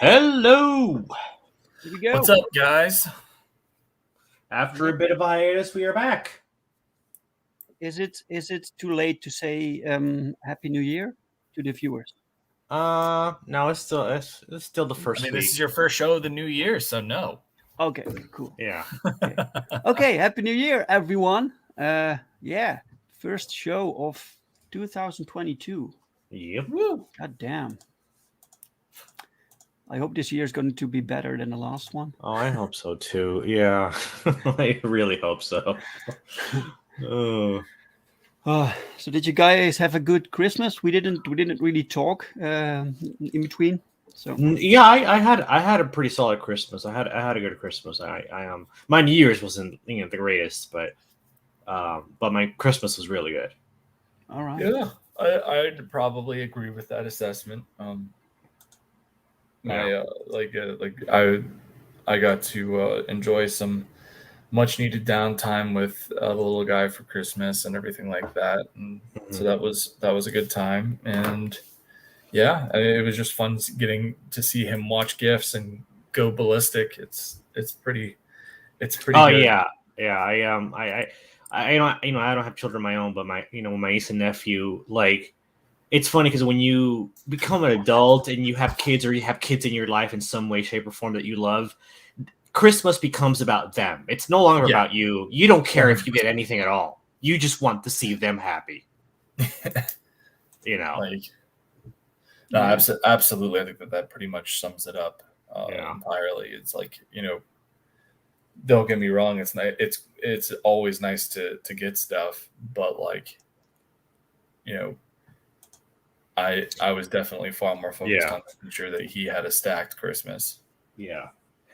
Hello. Here we go. What's up, guys? After a bit of a hiatus, we are back. Is it too late to say Happy New Year to the viewers? No, it's still the first week. This is your first show of the new year, so no. Okay, cool. Yeah. Okay, Happy New Year, everyone. First show of 2022. Yep. Woo! God damn. I hope this year is going to be better than the last one. Oh, I hope so too. Yeah, I really hope so. Oh. So did you guys have a good Christmas? We didn't really talk in between. So yeah, I had a pretty solid Christmas. I had a good Christmas. My New Year's wasn't the greatest, but my Christmas was really good. All right. Yeah, I'd probably agree with that assessment. I got to enjoy some much needed downtime with the little guy for Christmas and everything like that, and so that was a good time. And yeah, it was just fun getting to see him watch GIFs and go ballistic. It's pretty. Oh good. yeah. I don't have children of my own, but my niece and nephew, like, it's funny because when you become an adult and you have kids, or you have kids in your life in some way, shape, or form that you love, Christmas becomes about them. It's no longer about you. You don't care if you get anything at all. You just want to see them happy. Absolutely. I think that pretty much sums it up entirely. It's like, don't get me wrong. It's always nice to get stuff, but like, I was definitely far more focused on making sure that he had a stacked Christmas. Yeah.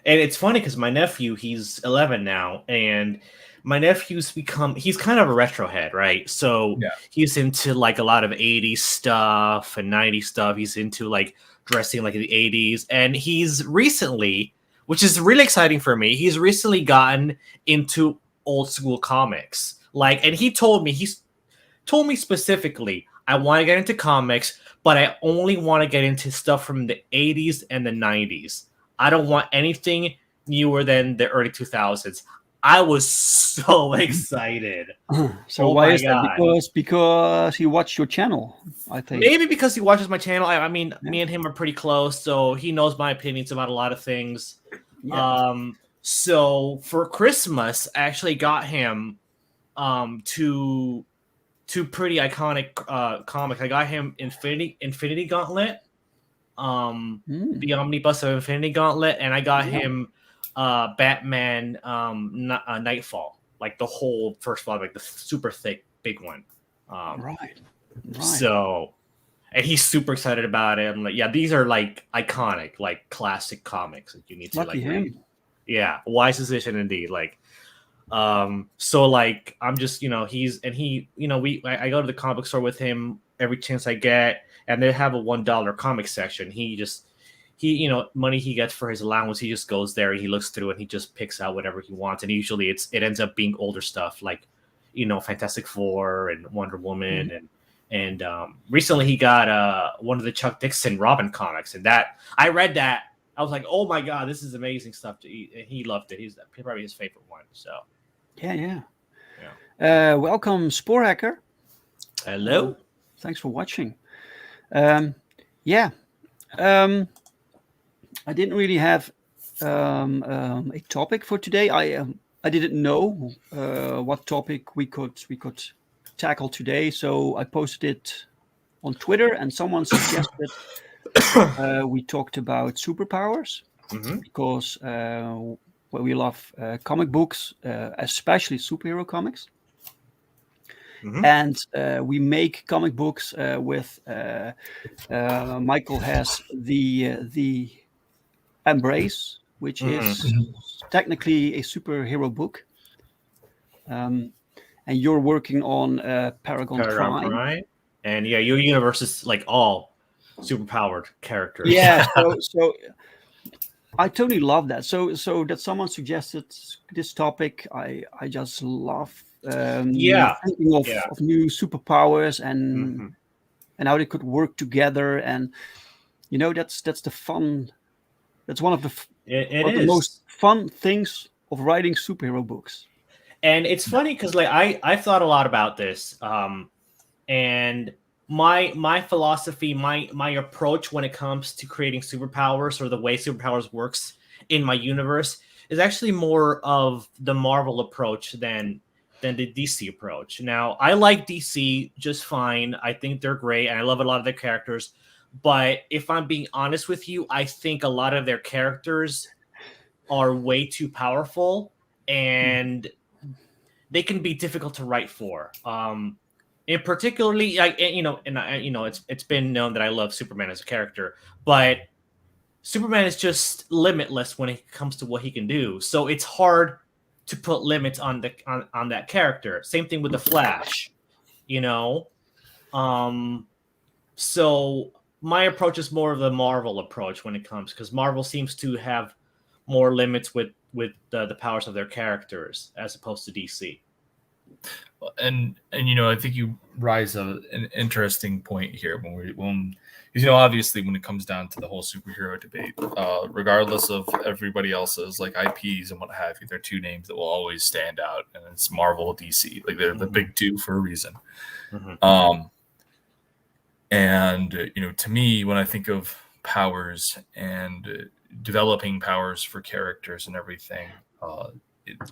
And it's funny because my nephew, he's 11 now, and my nephew's he's kind of a retro head, right? So he's into like a lot of 80s stuff and 90s stuff. He's into like dressing like the 80s. And he's recently, which is really exciting for me, he's recently gotten into old school comics. And he told me specifically, I want to get into comics, but I only want to get into stuff from the 80s and the 90s. I don't want anything newer than the early 2000s. I was so excited. So why is that? Because he watched your channel, I think. Maybe because he watches my channel. I mean, me and him are pretty close, so he knows my opinions about a lot of things. Yeah. So for Christmas, I actually got him two pretty iconic comics. I got him Infinity Gauntlet, the Omnibus of Infinity Gauntlet, and I got him Batman Nightfall, like the whole first one, like the super thick big one. Right. So, and he's super excited about it. I'm like, yeah, these are like iconic, like classic comics that you need to Lucky him. Yeah, wise decision indeed. So like I'm just I go to the comic store with him every chance I get, and they have a $1 comic section. He money he gets for his allowance, he just goes there and he looks through and he just picks out whatever he wants, and usually it ends up being older stuff like Fantastic Four and Wonder Woman, and recently he got one of the Chuck Dixon Robin comics, and that I read that. I was like, oh my god, this is amazing stuff to eat. And he loved it. He's probably his favorite one. So yeah. Welcome, Spore Hacker. Hello. Thanks for watching. I didn't really have a topic for today. I didn't know what topic we could tackle today, so I posted it on Twitter, and someone suggested we talked about superpowers because we love comic books, especially superhero comics. And we make comic books with Michael has the Embrace, which is technically a superhero book, and you're working on Paragon Prime. And your universe is like all superpowered characters. Yeah, so I totally love that. So that someone suggested this topic, I just love thinking of new superpowers and how they could work together, and that's the fun That's one of the the most fun things of writing superhero books. And it's funny because like I've thought a lot about this, and my philosophy, my approach when it comes to creating superpowers or the way superpowers works in my universe is actually more of the Marvel approach than the DC approach. Now, I like DC just fine. I think they're great, and I love a lot of their characters. But if I'm being honest with you, I think a lot of their characters are way too powerful, and they can be difficult to write for. And particularly, it's been known that I love Superman as a character, but Superman is just limitless when it comes to what he can do. So it's hard to put limits on that character. Same thing with the Flash, So my approach is more of the Marvel approach when it comes, because Marvel seems to have more limits with the powers of their characters as opposed to DC. And I think you rise an interesting point here when obviously when it comes down to the whole superhero debate, regardless of everybody else's like IPs and what have you, there are two names that will always stand out, and it's Marvel, DC. Like they're the big two for a reason. And to me, when I think of powers and developing powers for characters and everything,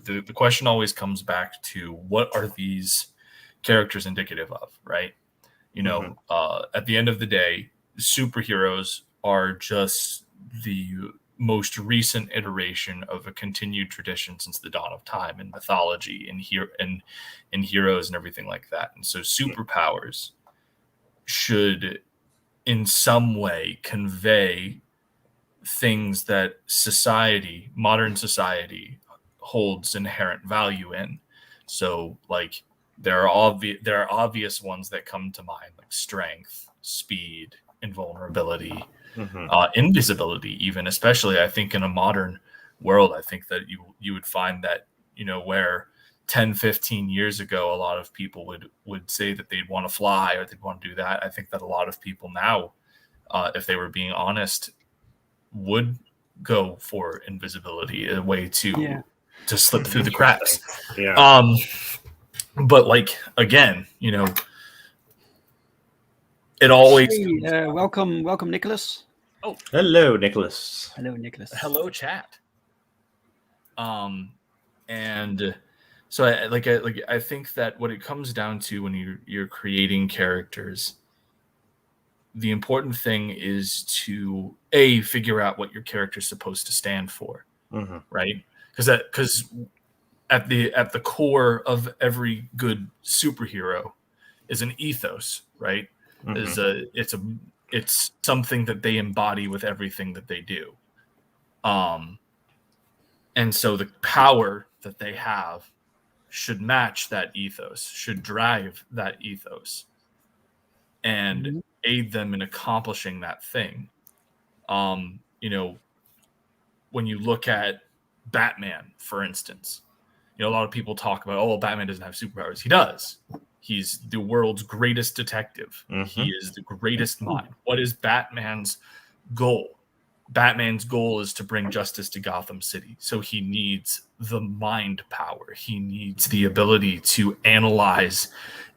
the question always comes back to what are these characters indicative of, right? At the end of the day, superheroes are just the most recent iteration of a continued tradition since the dawn of time in mythology and heroes and everything like that. And so superpowers should in some way convey things that modern society holds inherent value in. So like there are obvious ones that come to mind, like strength, speed, invulnerability, invisibility, even, especially I think in a modern world. I think that you would find that where 10, 15 years ago a lot of people would say that they'd want to fly or they'd want to do that. I think that a lot of people now, if they were being honest, would go for invisibility, a way to slip through the cracks. But like again, it always welcome Nicholas. Oh, hello Nicholas. Hello chat. And so I think that what it comes down to when you're creating characters, the important thing is to figure out what your character is supposed to stand for, right? Because at the core of every good superhero is an ethos, right? It's something that they embody with everything that they do. And so the power that they have should match that ethos, should drive that ethos, and aid them in accomplishing that thing. When you look at Batman, for instance, a lot of people talk about, Batman doesn't have superpowers. He does. He's the world's greatest detective. He is the greatest mind. What is Batman's goal? Batman's goal is to bring justice to Gotham City. So he needs the mind power. He needs the ability to analyze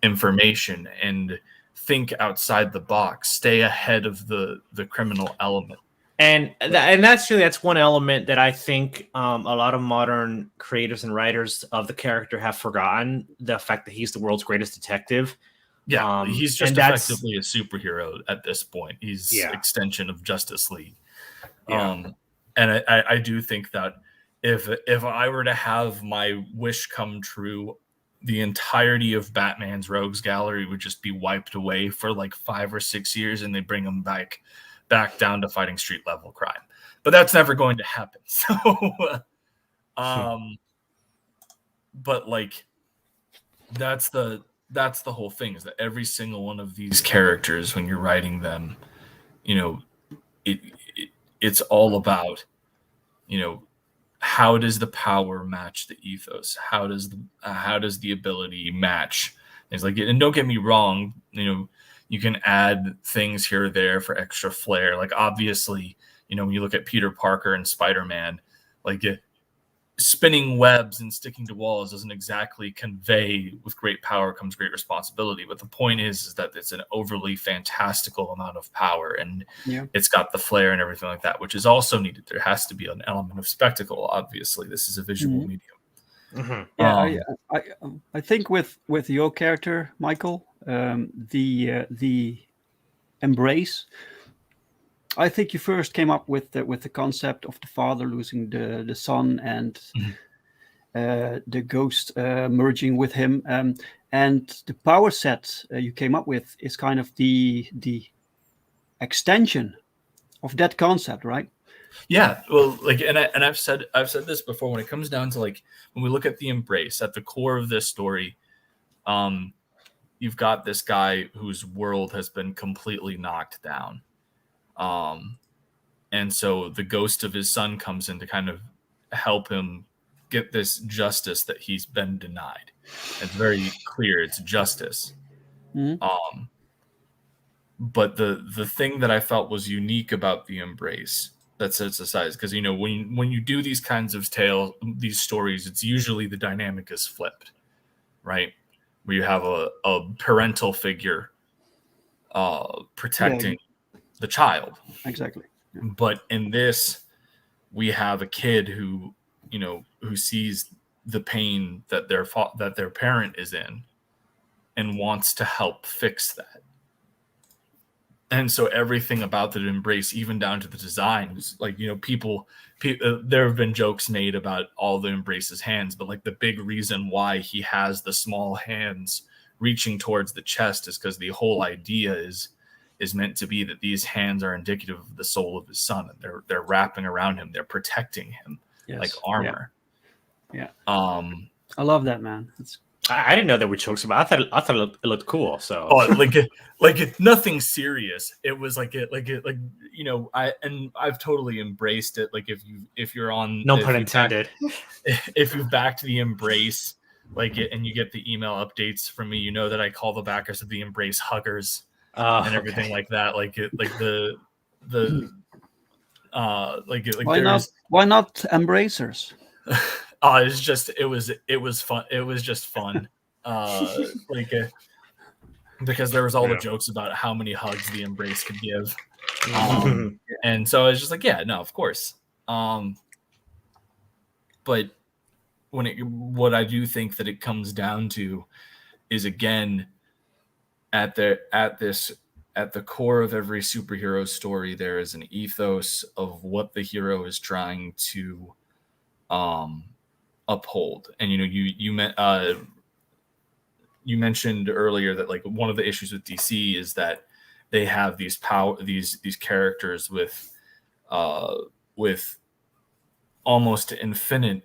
information and think outside the box, stay ahead of the criminal element. And that's one element that I think a lot of modern creators and writers of the character have forgotten, the fact that he's the world's greatest detective. Yeah, he's just effectively a superhero at this point. He's extension of Justice League. And I do think that if I were to have my wish come true, the entirety of Batman's rogues gallery would just be wiped away for like 5 or 6 years, and they bring him back down to fighting street level crime. But that's never going to happen. So, but like that's the whole thing, is that every single one of these characters, when you're writing them, it's all about, how does the power match the ethos? How does the ability match? It's like, and don't get me wrong, you can add things here or there for extra flair. Like obviously, when you look at Peter Parker and Spider-Man, like spinning webs and sticking to walls doesn't exactly convey with great power comes great responsibility. But the point is that it's an overly fantastical amount of power, and it's got the flair and everything like that, which is also needed. There has to be an element of spectacle. Obviously, this is a visual medium. Mm-hmm. Yeah, I think with your character, Michael, the embrace. I think you first came up with the concept of the father losing the son and the ghost merging with him, and the power set you came up with is kind of the extension of that concept, right? Yeah, well, like, and I've said this before. When it comes down to like when we look at the embrace at the core of this story, you've got this guy whose world has been completely knocked down. And so the ghost of his son comes in to kind of help him get this justice that he's been denied. It's very clear it's justice. Mm-hmm. But the thing that I felt was unique about the embrace that sets aside, because when you do these kinds of these stories, it's usually the dynamic is flipped, right? Where you have a parental figure protecting the child. Exactly. Yeah. But in this, we have a kid who sees the pain that their parent is in and wants to help fix that. And so everything about the embrace, even down to the designs, like, people there have been jokes made about all the embrace's hands, but like the big reason why he has the small hands reaching towards the chest is because the whole idea is meant to be that these hands are indicative of the soul of his son, and they're wrapping around him, they're protecting him like armor. Yeah. I love that, man. I didn't know there were jokes about it. I thought it looked cool. So nothing serious. It was I've totally embraced it. Like if you're on, no pun intended, if you've backed the embrace, and you get the email updates from me, that I call the backers of the embrace huggers. And everything like that, why not embracers? It was fun. It was just fun. Because there was all the jokes about how many hugs the embrace could give, and so I was just like, yeah, no, of course. But what I do think that it comes down to is, again, at the core of every superhero story, there is an ethos of what the hero is trying to uphold. And you mentioned earlier that like one of the issues with DC is that they have these characters with almost infinite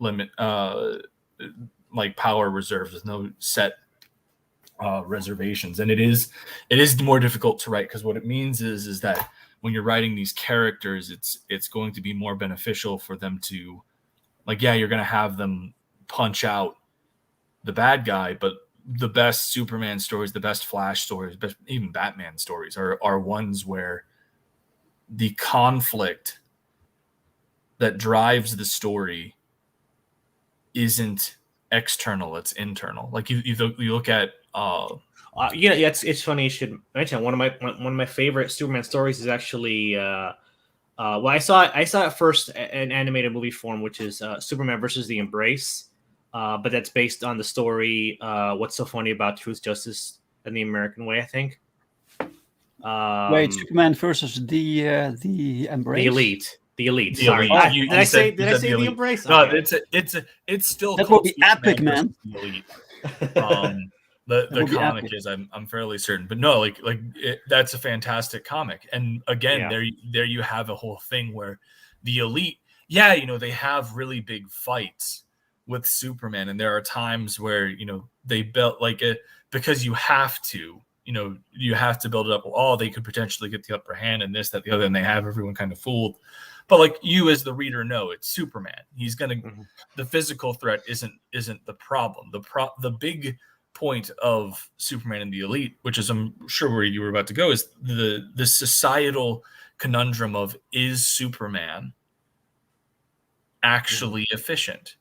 limit, like power reserves with no set reservations. And it is more difficult to write, because what it means is that when you're writing these characters, it's going to be more beneficial for them to, you're going to have them punch out the bad guy, but the best Superman stories, the best Flash stories, even Batman stories are ones where the conflict that drives the story isn't external, it's internal. Like you look at it's funny you should mention one of my favorite Superman stories is actually I saw it first in animated movie form, which is Superman versus the Embrace, but that's based on the story What's So Funny About Truth, Justice, and the American Way, I think. Wait, Superman versus the Embrace? The Elite. The Sorry. Elite. Did I say the Embrace? No, okay. it's still that would be epic, man. The Elite. The comic epic. Is I'm fairly certain, but no, that's a fantastic comic. And again, there you have a whole thing where the Elite, they have really big fights with Superman, and there are times where they built because you have to build it up. Oh, they could potentially get the upper hand and this, that, the other, and they have everyone kind of fooled. But you as the reader know it's Superman. He's gonna the physical threat isn't the problem. The big point of Superman and the Elite, which is I'm sure where you were about to go, is the societal conundrum of, is Superman actually efficient?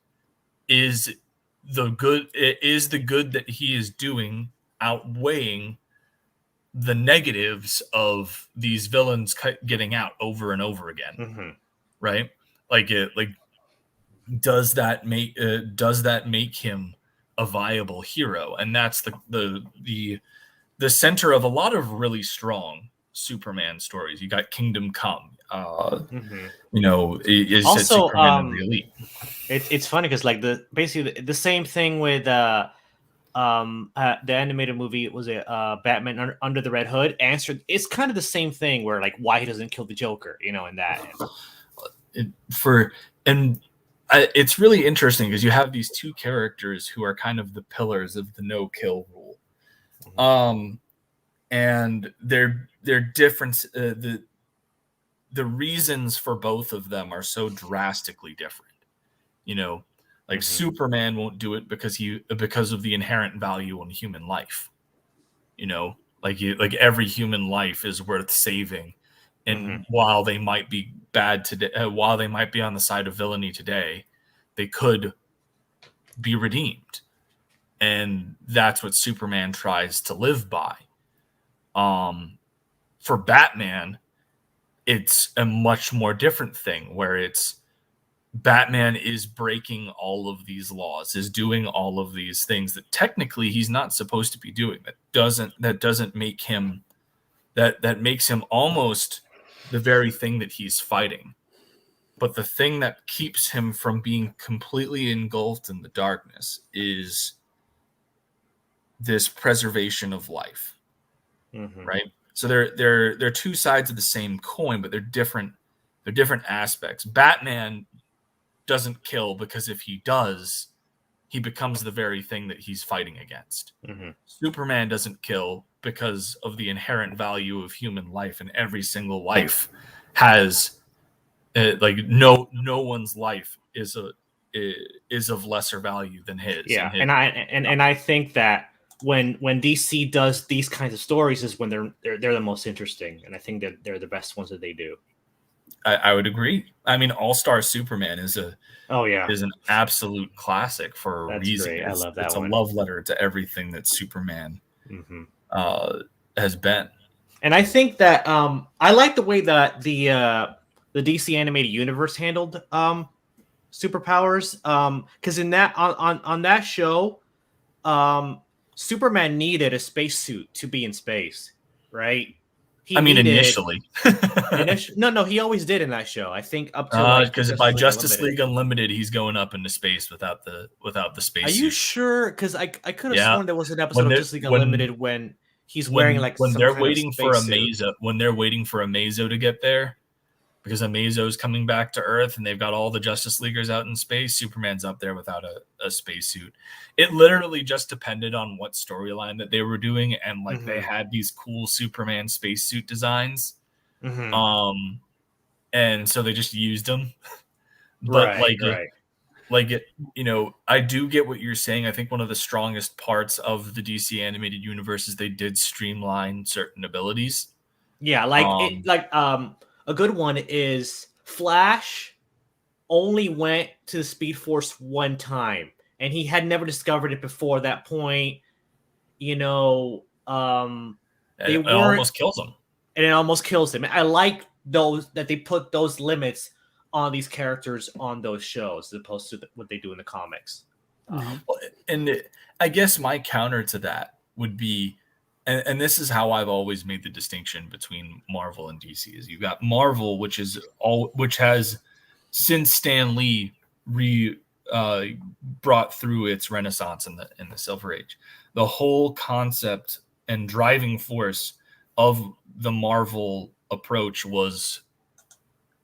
Is the good that he is doing outweighing the negatives of these villains getting out over and over again, right? Like does that make him a viable hero? And that's the center of a lot of really strong Superman stories. You got Kingdom Come, you know, is also Superman and the Elite. It's funny because like basically the same thing with the animated movie, was it Batman Under the Red Hood? Answered, it's kind of the same thing where like why he doesn't kill the Joker, you know, in that. It's really interesting because you have these two characters who are kind of the pillars of the no kill rule, and their difference, the reasons for both of them are so drastically different. You know, like Superman won't do it because of the inherent value in human life. You know, like every human life is worth saving, and while they might be bad today, while they might be on the side of villainy today, they could be redeemed, and that's what Superman tries to live by. For Batman, it's a much more different thing where it's Batman is breaking all of these laws, is doing all of these things that technically he's not supposed to be doing. That doesn't make him that makes him almost the very thing that he's fighting. But the thing that keeps him from being completely engulfed in the darkness is this preservation of life, right? So they're two sides of the same coin, but they're different aspects. Batman doesn't kill because if he does, he becomes the very thing that he's fighting against. Superman doesn't kill because of the inherent value of human life, and every single life has no one's life is of lesser value than his. Yeah, and I think that when DC does these kinds of stories is when they're the most interesting, and I think that they're the best ones that they do. I would agree. I mean, All-Star Superman is an absolute classic for a reason. Great. I love that. It's one. A love letter to everything that Superman has been. And I think that I like the way that the DC animated universe handled Superpowers, because in that on that show, Superman needed a spacesuit to be in space, right? Initially. No, he always did in that show. I think up to because by Justice League Unlimited, he's going up into space without the space. Are suit. you sure? Because I could have sworn there was an episode of Justice League Unlimited when he's wearing when they're waiting for Amazo to get there, because Amazo's coming back to Earth and they've got all the Justice Leaguers out in space. Superman's up there without a spacesuit. It literally just depended on what storyline that they were doing, and they had these cool Superman spacesuit designs, and so they just used them. But I do get what you're saying. I think one of the strongest parts of the DC animated universe is they did streamline certain abilities. Yeah, a good one is Flash only went to the Speed Force one time, and he had never discovered it before that point. It almost kills him. And it almost kills him. I like those that they put those limits on these characters on those shows as opposed to what they do in the comics. And I guess my counter to that would be, and this is how I've always made the distinction between Marvel and DC, is you've got Marvel, which has since Stan Lee brought through its renaissance in the Silver Age. The whole concept and driving force of the Marvel approach was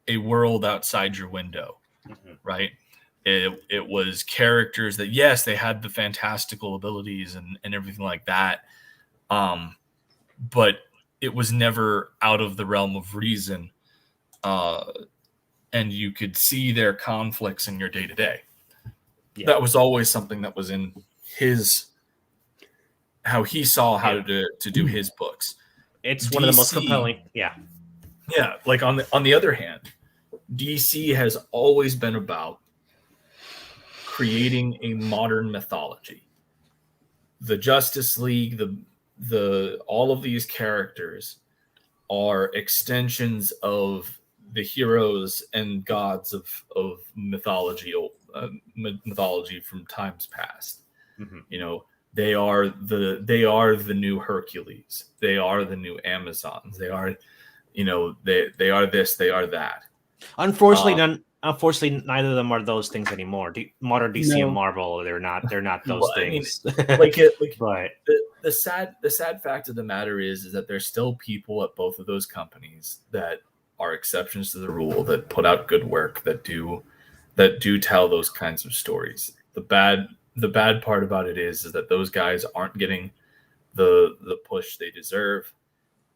a world outside your window, right? It was characters that, yes, they had the fantastical abilities and everything like that, but it was never out of the realm of reason, and you could see their conflicts in your day-to-day. That was always something that was in his how he saw how to do his books. It's one of the most compelling. Yeah. Yeah. Like on the other hand, DC has always been about creating a modern mythology. The Justice League, the all of these characters are extensions of the heroes and gods of mythology, mythology from times past. Mm-hmm. You know, they are the new Hercules. They are the new Amazons. They are, you know, they are this. They are that. Unfortunately, neither of them are those things anymore. Modern DC and Marvel, they're not those things. I mean, but the sad fact of the matter is that there's still people at both of those companies that are exceptions to the rule, that put out good work, that do tell those kinds of stories. The bad part about it is that those guys aren't getting the push they deserve,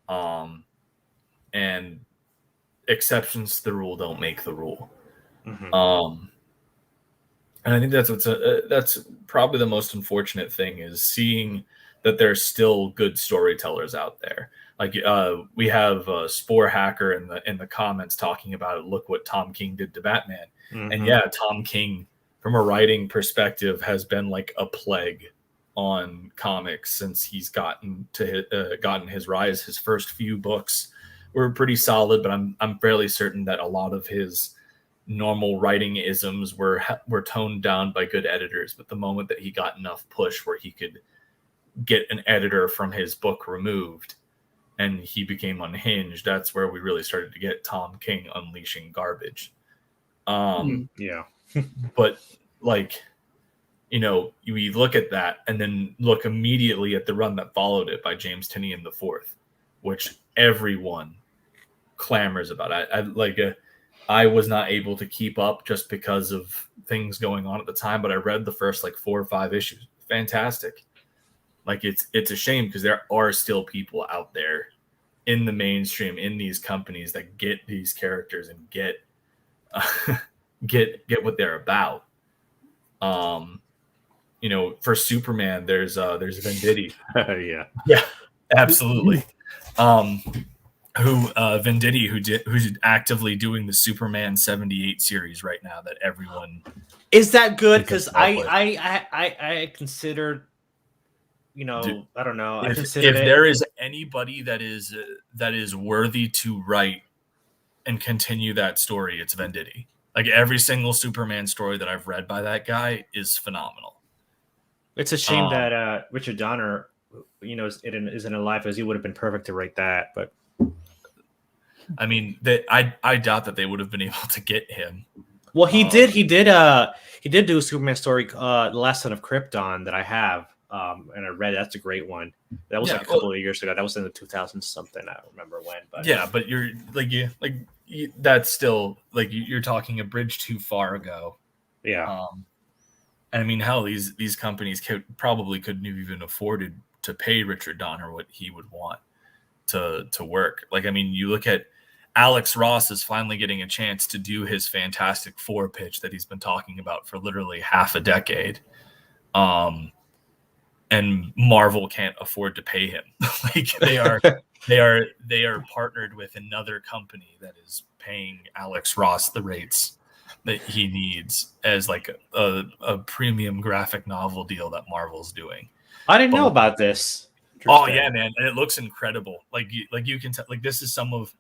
and exceptions to the rule don't make the rule. Mm-hmm. And I think that's probably the most unfortunate thing, is seeing that there's still good storytellers out there. Like we have Spore Hacker in the comments talking about it. Look what Tom King did to Batman. Mm-hmm. And yeah, Tom King, from a writing perspective, has been like a plague on comics since he's gotten his rise. His first few books were pretty solid, but I'm fairly certain that a lot of his normal writing isms were toned down by good editors. But the moment that he got enough push where he could get an editor from his book removed and he became unhinged, that's where we really started to get Tom King unleashing garbage. Yeah. But like, you know, you look at that and then look immediately at the run that followed it by James Tynion IV, which everyone clamors about. I was not able to keep up just because of things going on at the time, but I read the first like 4 or 5 issues. Fantastic. Like it's a shame because there are still people out there in the mainstream, in these companies, that get these characters and get what they're about. You know, for Superman, there's Venditti. Yeah, absolutely. Venditti, who's actively doing the Superman 78 series right now, that everyone is that good, because I considered, you know, dude, I don't know, if there is anybody that is worthy to write and continue that story, it's Venditti. Like every single Superman story that I've read by that guy is phenomenal. It's a shame that Richard Donner, you know, isn't alive, as he would have been perfect to write that. But I mean, I doubt that they would have been able to get him. Well, he did do a Superman story, The Last Son of Krypton, that I have, and I read. That's a great one. That was like a couple of years ago. That was in the 2000s something. I don't remember when. But yeah, but that's still like you're talking a bridge too far ago. Yeah. And I mean, hell, these companies probably couldn't have even afforded to pay Richard Donner what he would want to work. Like, I mean, you look at Alex Ross is finally getting a chance to do his Fantastic Four pitch that he's been talking about for literally half a decade. And Marvel can't afford to pay him. Like they are partnered with another company that is paying Alex Ross the rates that he needs as like a premium graphic novel deal that Marvel's doing. I didn't know about this. Oh yeah, man, and it looks incredible. Like you can tell, like this is some of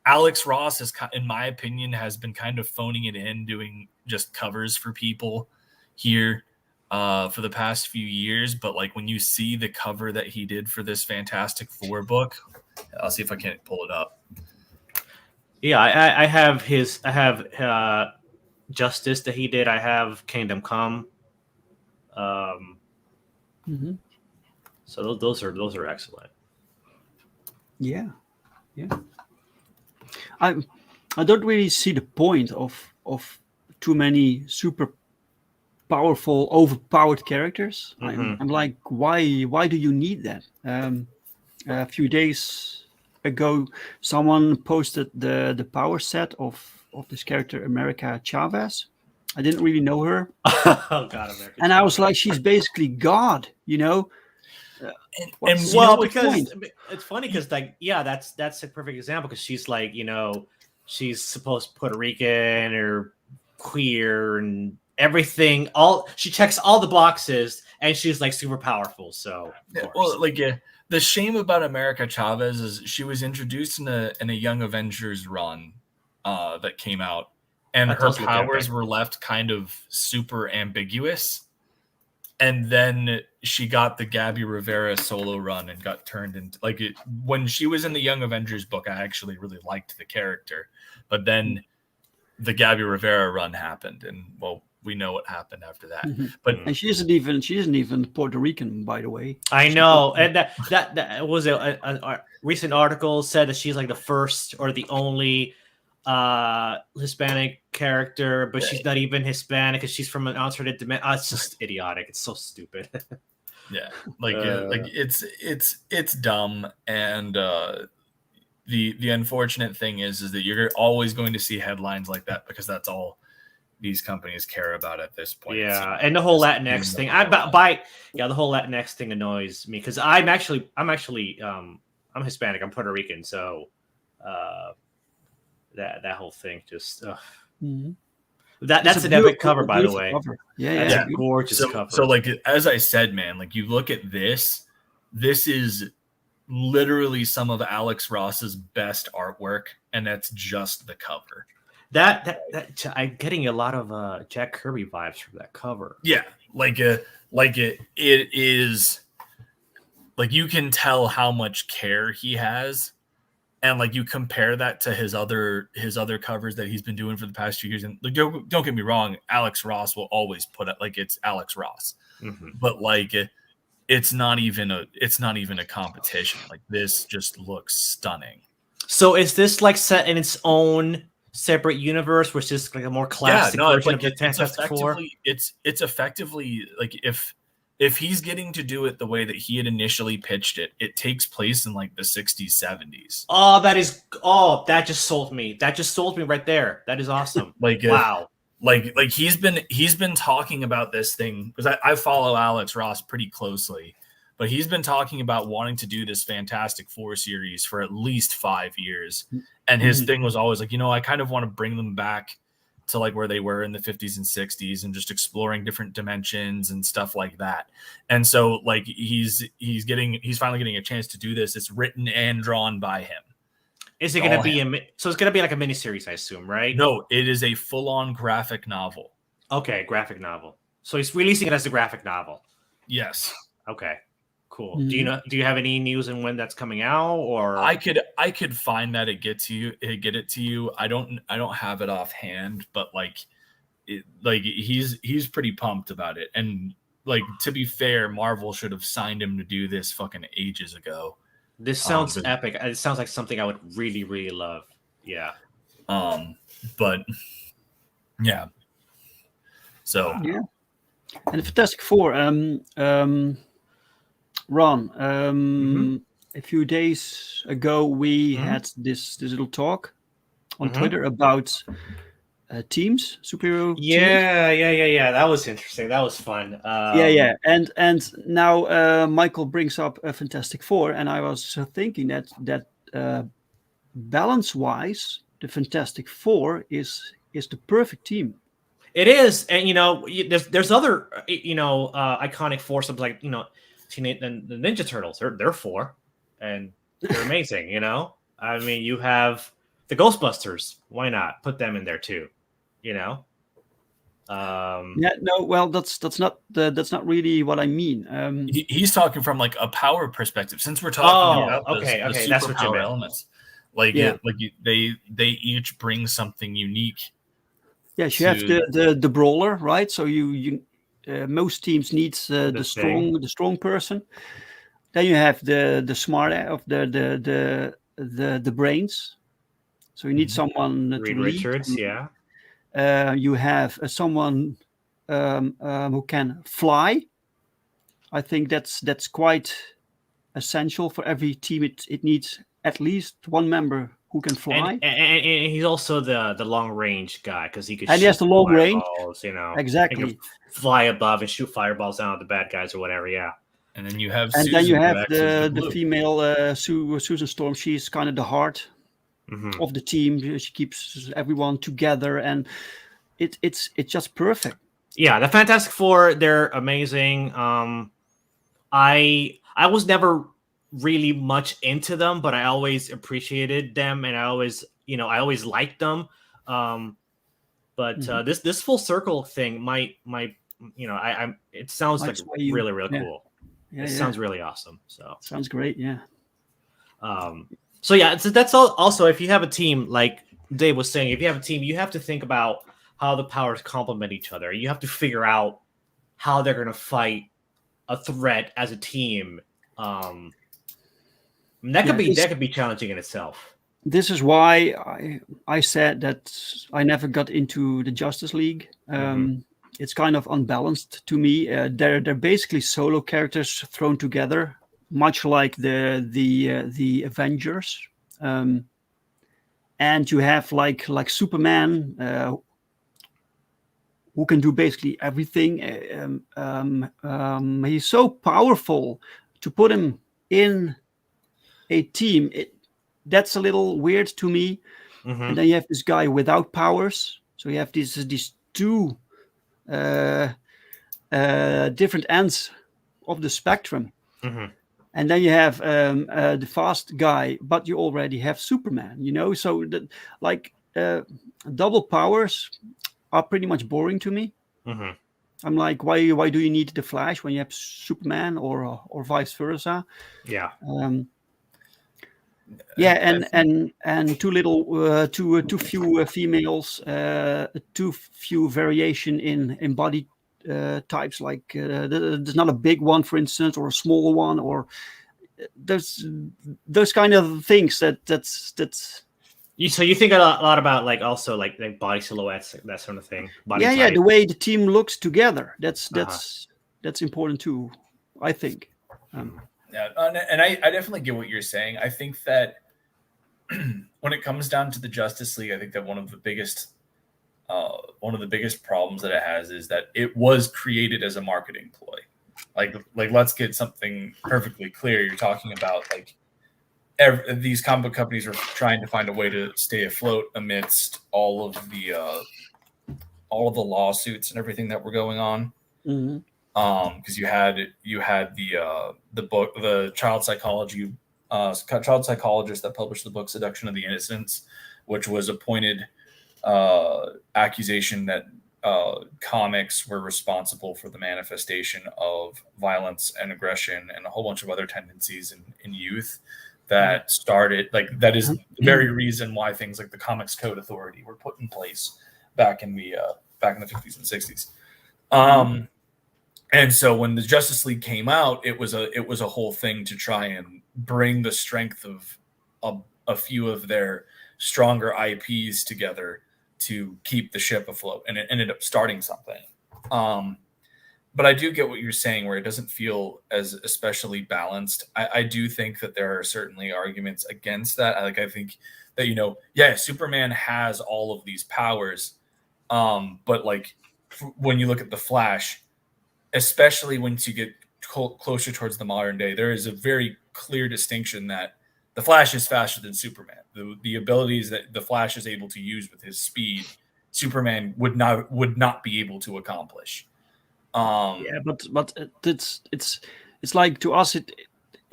Alex Ross is, in my opinion, has been kind of phoning it in, doing just covers for people here for the past few years. But like when you see the cover that he did for this Fantastic Four book, I'll see if I can't pull it up. Yeah, I have Justice that he did. I have Kingdom Come. So those are excellent. Yeah. I don't really see the point of too many super powerful, overpowered characters. I'm like, why do you need that? A few days ago, someone posted the power set of this character, America Chavez. I didn't really know her. Oh God, America! And I was like, she's basically God, you know. well, because it's funny because like that's a perfect example because she's like she's supposed Puerto Rican or queer and everything. She checks all the boxes and she's like super powerful. So the shame about America Chavez is she was introduced in a Young Avengers run that came out, and her powers were left kind of super ambiguous. And then she got the Gabby Rivera solo run and got turned into when she was in the Young Avengers book, I actually really liked the character. But then the Gabby Rivera run happened, and well, we know what happened after that. And she isn't even Puerto Rican, by the way. I know, and that was a recent article said that she's like the first or the only Hispanic character, but she's not even Hispanic because she's from an alternate dimension. It's just idiotic. It's so stupid. It's dumb, and the unfortunate thing is that you're always going to see headlines like that because that's all these companies care about at this point. Yeah, and the whole Latinx thing. The whole Latinx thing annoys me because I'm Hispanic. I'm Puerto Rican, so that whole thing just that's an epic cover, by the way. Cover. That's a gorgeous cover. So as I said, man, you look at this is literally some of Alex Ross's best artwork, and that's just the cover. That I'm getting a lot of Jack Kirby vibes from that cover. Yeah, it is you can tell how much care he has, and you compare that to his other covers that he's been doing for the past few years. And don't get me wrong, Alex Ross will always put it it's Alex Ross, but it's not even a competition. This just looks stunning. So is this set in its own separate universe, which is a more classic version of the Fantastic Four? It's effectively if he's getting to do it the way that he had initially pitched it, it takes place in the 60s, 70s. That just sold me. That just sold me right there. That is awesome. Wow. He's been talking about this thing because I follow Alex Ross pretty closely, but he's been talking about wanting to do this Fantastic Four series for at least 5 years. And his thing was always I kind of want to bring them back to where they were in the 50s and 60s and just exploring different dimensions and stuff like that. And so he's finally getting a chance to do this. It's written and drawn by him. Is it going to be so it's going to be like a miniseries, I assume, right? No, it is a full-on graphic novel. Okay, graphic novel. So he's releasing it as a graphic novel. Yes. Okay. Cool. Do you have any news on when that's coming out, or I could find that get it to you. I don't have it offhand, but he's pretty pumped about it. And to be fair, Marvel should have signed him to do this fucking ages ago. This sounds epic. It sounds like something I would really, really love. Yeah. But yeah. So yeah. And Fantastic Four, Ron, a few days ago we had this little talk on Twitter about teams, superhero teams. Yeah. That was interesting. That was fun. And now Michael brings up a Fantastic Four, and I was thinking that balance-wise, the Fantastic Four is the perfect team. It is, and there's other iconic foursomes like Teenage the Ninja Turtles. They're four, and they're amazing. I mean, you have the Ghostbusters. Why not put them in there too? That's not really what I mean. He's talking from a power perspective. Since we're talking about the that's what you meant. Elements, they each bring something unique. Yes, you have the brawler, right? So you most teams needs the strong person. Then you have the smart of the brains. So you need someone Reed to lead. Richards, yeah. You have someone who can fly. I think that's quite essential for every team. It needs at least one member who can fly. And he's also the long range guy because he could. And he has the long range. Exactly. He can fly above and shoot fireballs down at the bad guys or whatever. Yeah. And then you have and Susan, then you have who acts as the glue. female Susan Storm. She's kind of the heart of the team. She keeps everyone together, and it's just perfect. Yeah, the Fantastic Four, they're amazing. I was never really much into them, but I always appreciated them, and I always liked them. But this full circle thing might it sounds like really cool. Yeah, it sounds really awesome. So sounds great. Yeah. So yeah, that's all. Also, if you have a team, like Dave was saying, if you have a team, you have to think about how the powers complement each other. You have to figure out how they're going to fight a threat as a team. That could be challenging in itself. This is why I said that I never got into the Justice League. It's kind of unbalanced to me. They're basically solo characters thrown together, much like the Avengers. And you have like Superman, who can do basically everything. He's so powerful. To put him in a team, that's a little weird to me. And then you have this guy without powers. So you have these two different ends of the spectrum. And then you have the fast guy, but you already have Superman, so double powers are pretty much boring to me. I'm like, why do you need the Flash when you have Superman, or vice versa? Yeah. And too few females, too few variation in body types. Like there's not a big one, for instance, or a smaller one, or there's those kind of things that's. So you think a lot about like also like body silhouettes, that sort of thing. Body type. The way the team looks together. That's important too, I think. Yeah, and I definitely get what you're saying. I think that when it comes down to the Justice League, I think that one of the biggest problems that it has is that it was created as a marketing ploy. Like let's get something perfectly clear. You're talking about like these comic book companies are trying to find a way to stay afloat amidst all of the lawsuits and everything that were going on. Because you had the book, the child psychologist that published the book Seduction of the Innocents, which was a pointed accusation that comics were responsible for the manifestation of violence and aggression and a whole bunch of other tendencies in youth that started, like, that is the very reason why things like the Comics Code Authority were put in place back in the 50s and 60s. And so when the Justice League came out, it was a whole thing to try and bring the strength of a few of their stronger IPs together to keep the ship afloat, and it ended up starting something. But I do get what you're saying, where it doesn't feel as especially balanced. I do think that there are certainly arguments against that. I think that, Superman has all of these powers, but like when you look at the Flash, especially once you get closer towards the modern day, there is a very clear distinction that the Flash is faster than Superman. The abilities that the Flash is able to use with his speed, Superman would not be able to accomplish. But it's like, to us it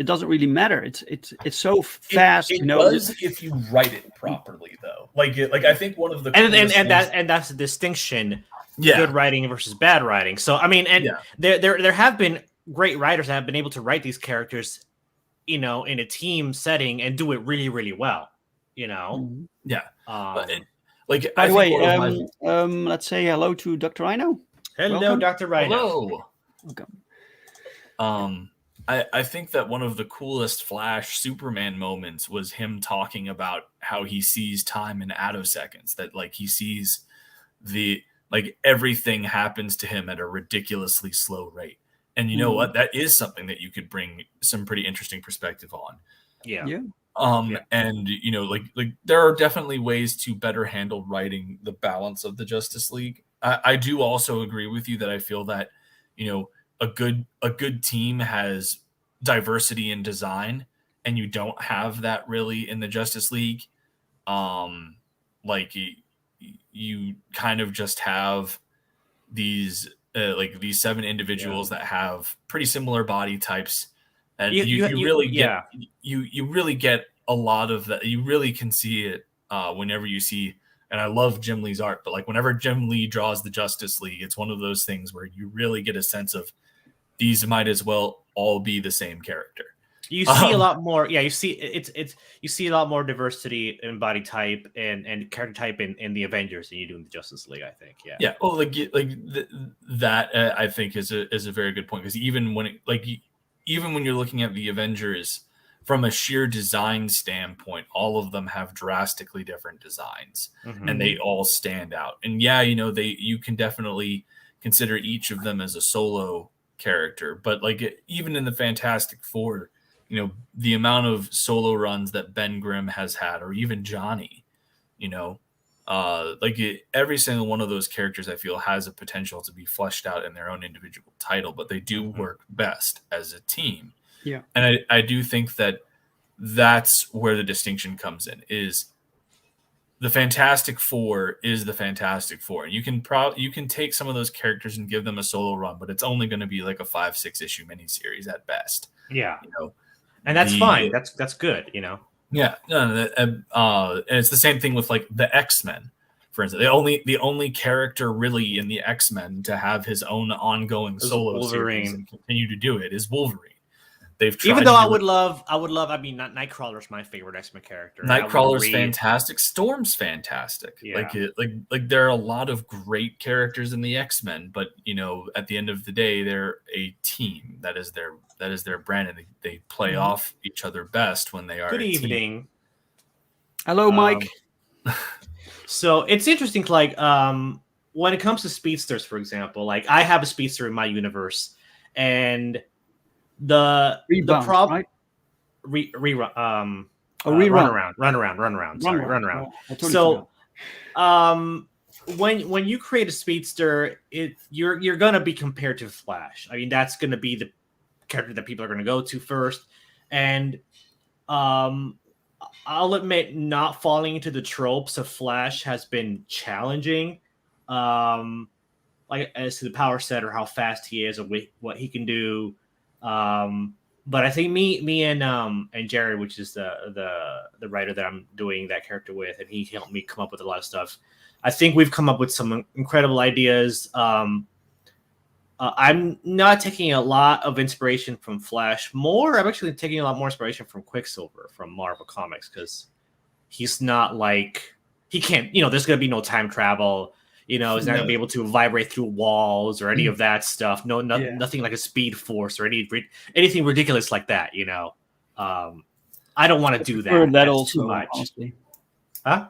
doesn't really matter. It's so fast. It does if you write it properly, though. Like I think one of the that's the distinction. Yeah. Good writing versus bad writing. So I mean, there have been great writers that have been able to write these characters, in a team setting and do it really, really well. Yeah. By the way, let's say hello to Dr. Rhino. Hello, welcome. Dr. Rhino. Hello. Welcome. I think that one of the coolest Flash Superman moments was him talking about how he sees time in attoseconds, that like he sees everything happens to him at a ridiculously slow rate. And you know what? That is something that you could bring some pretty interesting perspective on. Yeah. And there are definitely ways to better handle writing the balance of the Justice League. I do also agree with you that I feel that, a good team has diversity in design, and you don't have that really in the Justice League. Like you kind of just have these like these 7 individuals that have pretty similar body types, and you really get a lot of that. You really can see it whenever you see. And I love Jim Lee's art, but like whenever Jim Lee draws the Justice League, it's one of those things where you really get a sense of these might as well all be the same character. You see a lot more. Yeah, you see you see a lot more diversity in body type and character type in the Avengers than you do in the Justice League, I think. Yeah. Yeah. Well, that I think is a very good point, because even when you're looking at the Avengers from a sheer design standpoint, all of them have drastically different designs, and they all stand out. And yeah, you can definitely consider each of them as a solo character, but like even in the Fantastic Four, the amount of solo runs that Ben Grimm has had, or even Johnny, every single one of those characters I feel has a potential to be fleshed out in their own individual title, but they do work best as a team. Yeah. And I do think that that's where the distinction comes in, is the Fantastic Four is the Fantastic Four. And you can take some of those characters and give them a solo run, but it's only going to be like a 5-6 issue miniseries at best. Yeah. And that's fine. That's good, Yeah. No, and it's the same thing with like the X-Men, for instance. The only character really in the X-Men to have his own ongoing solo series and continue to do it is Wolverine. They've tried, even though I would love. I mean, Nightcrawler's my favorite X-Men character. Nightcrawler's fantastic. Storm's fantastic. Yeah. Like there are a lot of great characters in the X-Men, but at the end of the day, they're a team. That is their brand, and they play off each other best when they are. Good evening. Team. Hello, Mike. So it's interesting, like when it comes to speedsters, for example, like I have a speedster in my universe, and the problem, right? Run around. So, when you create a speedster, you're gonna be compared to Flash. I mean, that's gonna be the character that people are gonna go to first, and I'll admit, not falling into the tropes of Flash has been challenging. Like as to the power set or how fast he is or what he can do. But I think me and Jerry, which is the writer that I'm doing that character with, and he helped me come up with a lot of stuff. I think we've come up with some incredible ideas. I'm not taking a lot of inspiration from Flash. I'm actually taking a lot more inspiration from Quicksilver from Marvel Comics, because he's not like he can't. There's gonna be no time travel. He's not going to be able to vibrate through walls or any of that stuff. Nothing like a speed force or anything ridiculous like that. I don't want to do that. That's also too much. Honestly. Huh?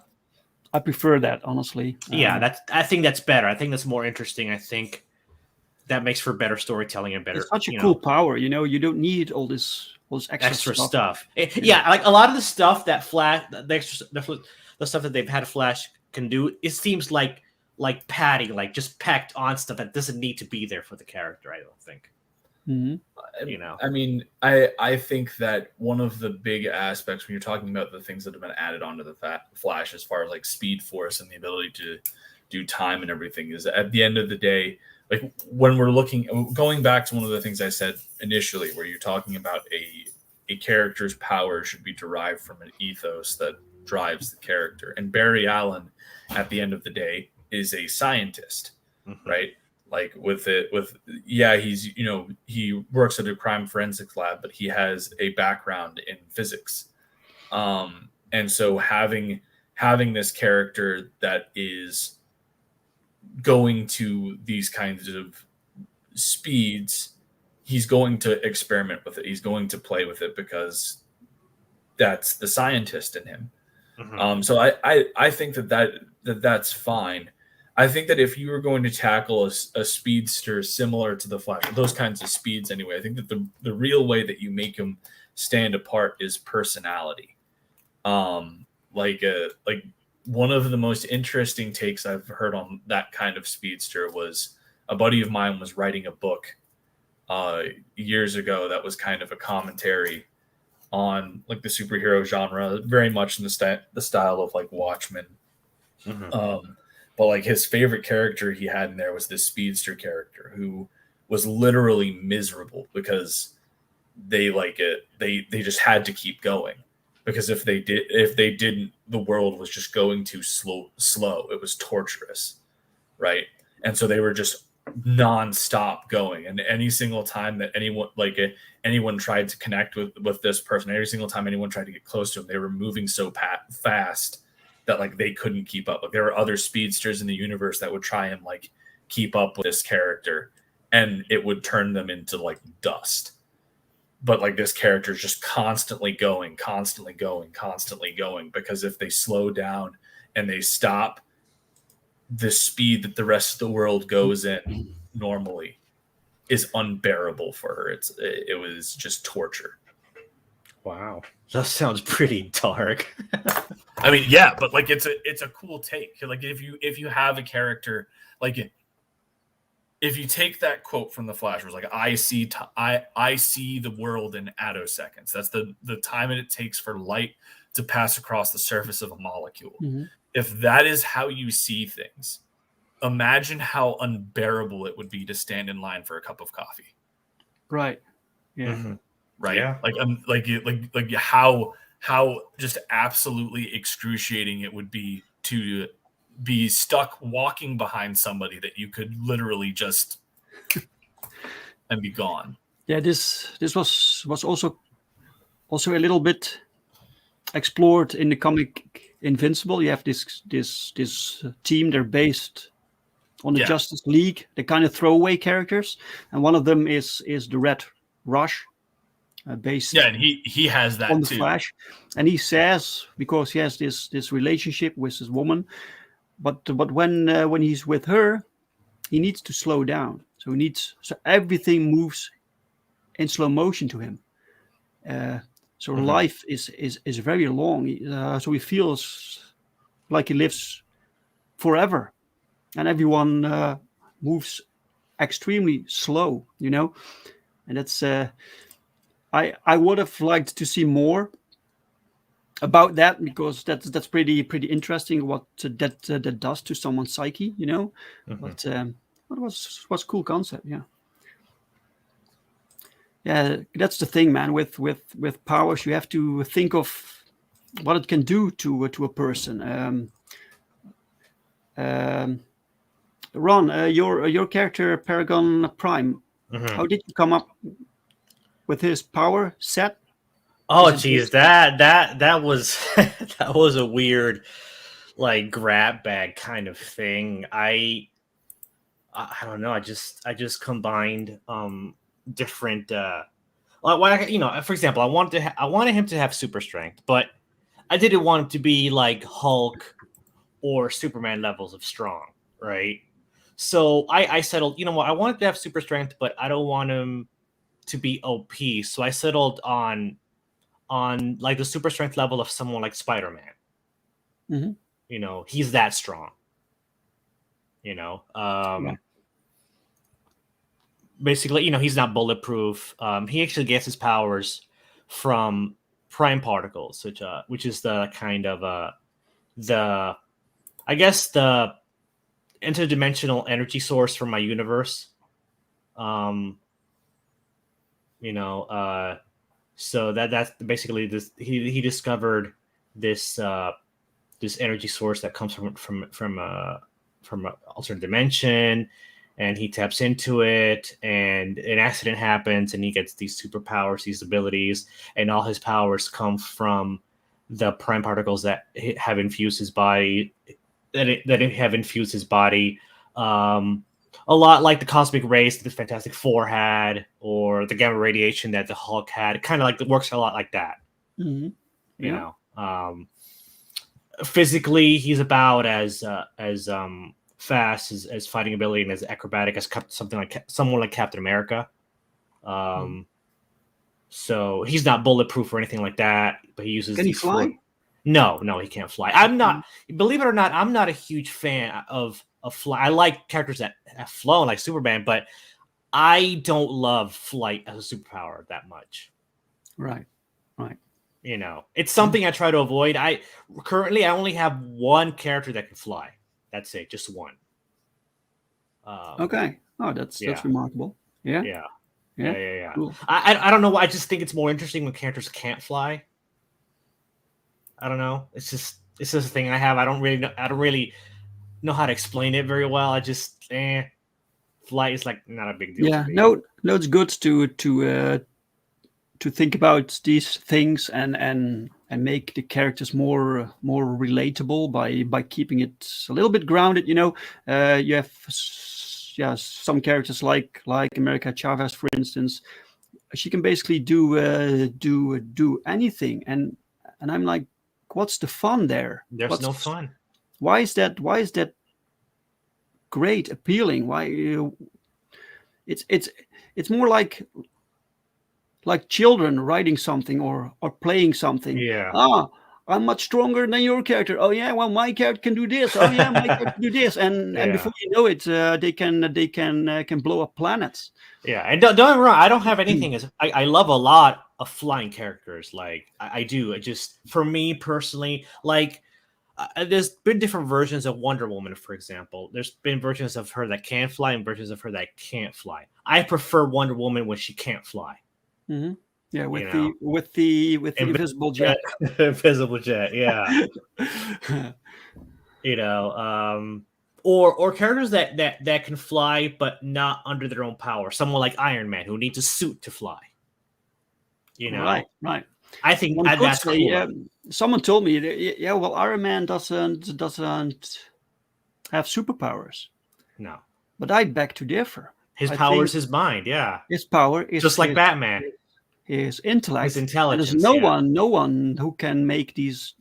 I prefer that, honestly. Yeah, I think that's better. I think that's more interesting. I think that makes for better storytelling and better. It's such a cool power. You don't need all this extra stuff. Yeah, like a lot of the stuff that Flash, the stuff that they've had Flash can do, it seems like padding, like just packed on stuff that doesn't need to be there for the character. I don't think. I mean, I think that one of the big aspects when you're talking about the things that have been added onto the Flash, as far as like Speed Force and the ability to do time and everything, is at the end of the day, like when we're going back to one of the things I said initially, where you're talking about a character's power should be derived from an ethos that drives the character, and Barry Allen, at the end of the day, is a scientist, right? Like he's he works at a crime forensics lab, but he has a background in physics, and so having this character that is going to these kinds of speeds, he's going to experiment with it. He's going to play with it because that's the scientist in him. So I think that's fine. I think that if you were going to tackle a speedster similar to the Flash, those kinds of speeds anyway, I think that the real way that you make them stand apart is personality. Like one of the most interesting takes I've heard on that kind of speedster was a buddy of mine was writing a book years ago that was kind of a commentary on like the superhero genre, very much in the style of like Watchmen. But like his favorite character he had in there was this speedster character who was literally miserable because they just had to keep going, because if they didn't, the world was just going too slow. It was torturous, right? And so they were just non-stop going, and any single time that anyone tried to connect with this person, every single time anyone tried to get close to him, they were moving so fast that like they couldn't keep up. Like there were other speedsters in the universe that would try and like keep up with this character, and it would turn them into like dust. But like this character is just constantly going, because if they slow down and they stop, the speed that the rest of the world goes in normally is unbearable for her. It was just torture. Wow, that sounds pretty dark. I mean, yeah, but like it's a cool take. Like if you have a character, like if you take that quote from The Flash, where it's like I see the world in attoseconds. That's the time it takes for light to pass across the surface of a molecule. Mm-hmm. If that is how you see things, imagine how unbearable it would be to stand in line for a cup of coffee. Right. Yeah. Mm-hmm. Right. Yeah. Like how just absolutely excruciating it would be to be stuck walking behind somebody that you could literally just and be gone. Yeah, this was also a little bit explored in the comic Invincible. You have this team. They're based on the Justice League. They're kind of throwaway characters, and one of them is the Red Rush, based. Yeah, and he has that on the too. Flash, and he says, because he has this relationship with this woman, but when he's with her, he needs to slow down. So everything moves in slow motion to him. So mm-hmm. life is very long. So he feels like he lives forever, and everyone moves extremely slow, and that's I would have liked to see more about that, because that's pretty interesting what that does to someone's psyche, Mm-hmm. But it was a cool concept, yeah. That's the thing, man. With powers, you have to think of what it can do to a person. Ron, your character Paragon Prime. Mm-hmm. How did you come up with his power set? Oh, geez, that was that was a weird, like, grab bag kind of thing. I don't know. I just combined different. For example, I wanted him to have super strength, but I didn't want him to be like Hulk or Superman levels of strong, right? So I settled. You know what? I wanted to have super strength, but I don't want him to be OP. So I settled on like the super strength level of someone like Spider-Man. Mm-hmm. He's that strong. Basically, he's not bulletproof. He actually gets his powers from prime particles, which is the kind of the interdimensional energy source from my universe. So that's basically this. He discovered this energy source that comes from an alternate dimension, and he taps into it, and an accident happens, and he gets these superpowers, these abilities, and all his powers come from the prime particles that have infused his body. That have infused his body. A lot like the cosmic rays that the Fantastic Four had, or the gamma radiation that the Hulk had. Kind of like it works a lot like that. Mm-hmm. Physically, he's about as fast as fighting ability and as acrobatic as someone like Captain America. So he's not bulletproof or anything like that. But he uses. Can he fly? No, he can't fly. I'm not. Believe it or not, I'm not a huge fan of fly. I like characters that have flown, like Superman, but I don't love flight as a superpower that much. Right. It's something I try to avoid. I only have one character that can fly. That's it, just one. Okay. Oh, that's remarkable. Yeah. Cool. I don't know why. I just think it's more interesting when characters can't fly. I don't know. It's just a thing I have. I don't really know how to explain it very well. I just flight is like not a big deal. Yeah. To me. No, it's good to think about these things and make the characters more relatable by keeping it a little bit grounded. You have some characters like America Chavez, for instance. She can basically do anything, and I'm like, what's the fun there? There's no fun. Why is that great, appealing? Why it's more like children writing something or playing something. Yeah. I'm much stronger than your character. Oh yeah, well my character can do this. Oh yeah, my character can do this, and before you know it, they can blow up planets. Yeah, and don't get me wrong, I don't have anything. I love a lot of flying characters. Like I do. It just, for me personally, like there's been different versions of Wonder Woman, for example. There's been versions of her that can fly and versions of her that can't fly. I prefer Wonder Woman when she can't fly. Mm-hmm. Yeah, with the invisible jet. Invisible jet, yeah. Or characters that can fly but not under their own power. Someone like Iron Man who needs a suit to fly. Right. I think that's cool. Someone told me, well, Iron Man doesn't have superpowers. No, but I beg to differ. His power is his mind. Yeah, his power is just like Batman. His intellect, his intelligence. There's no one who can make these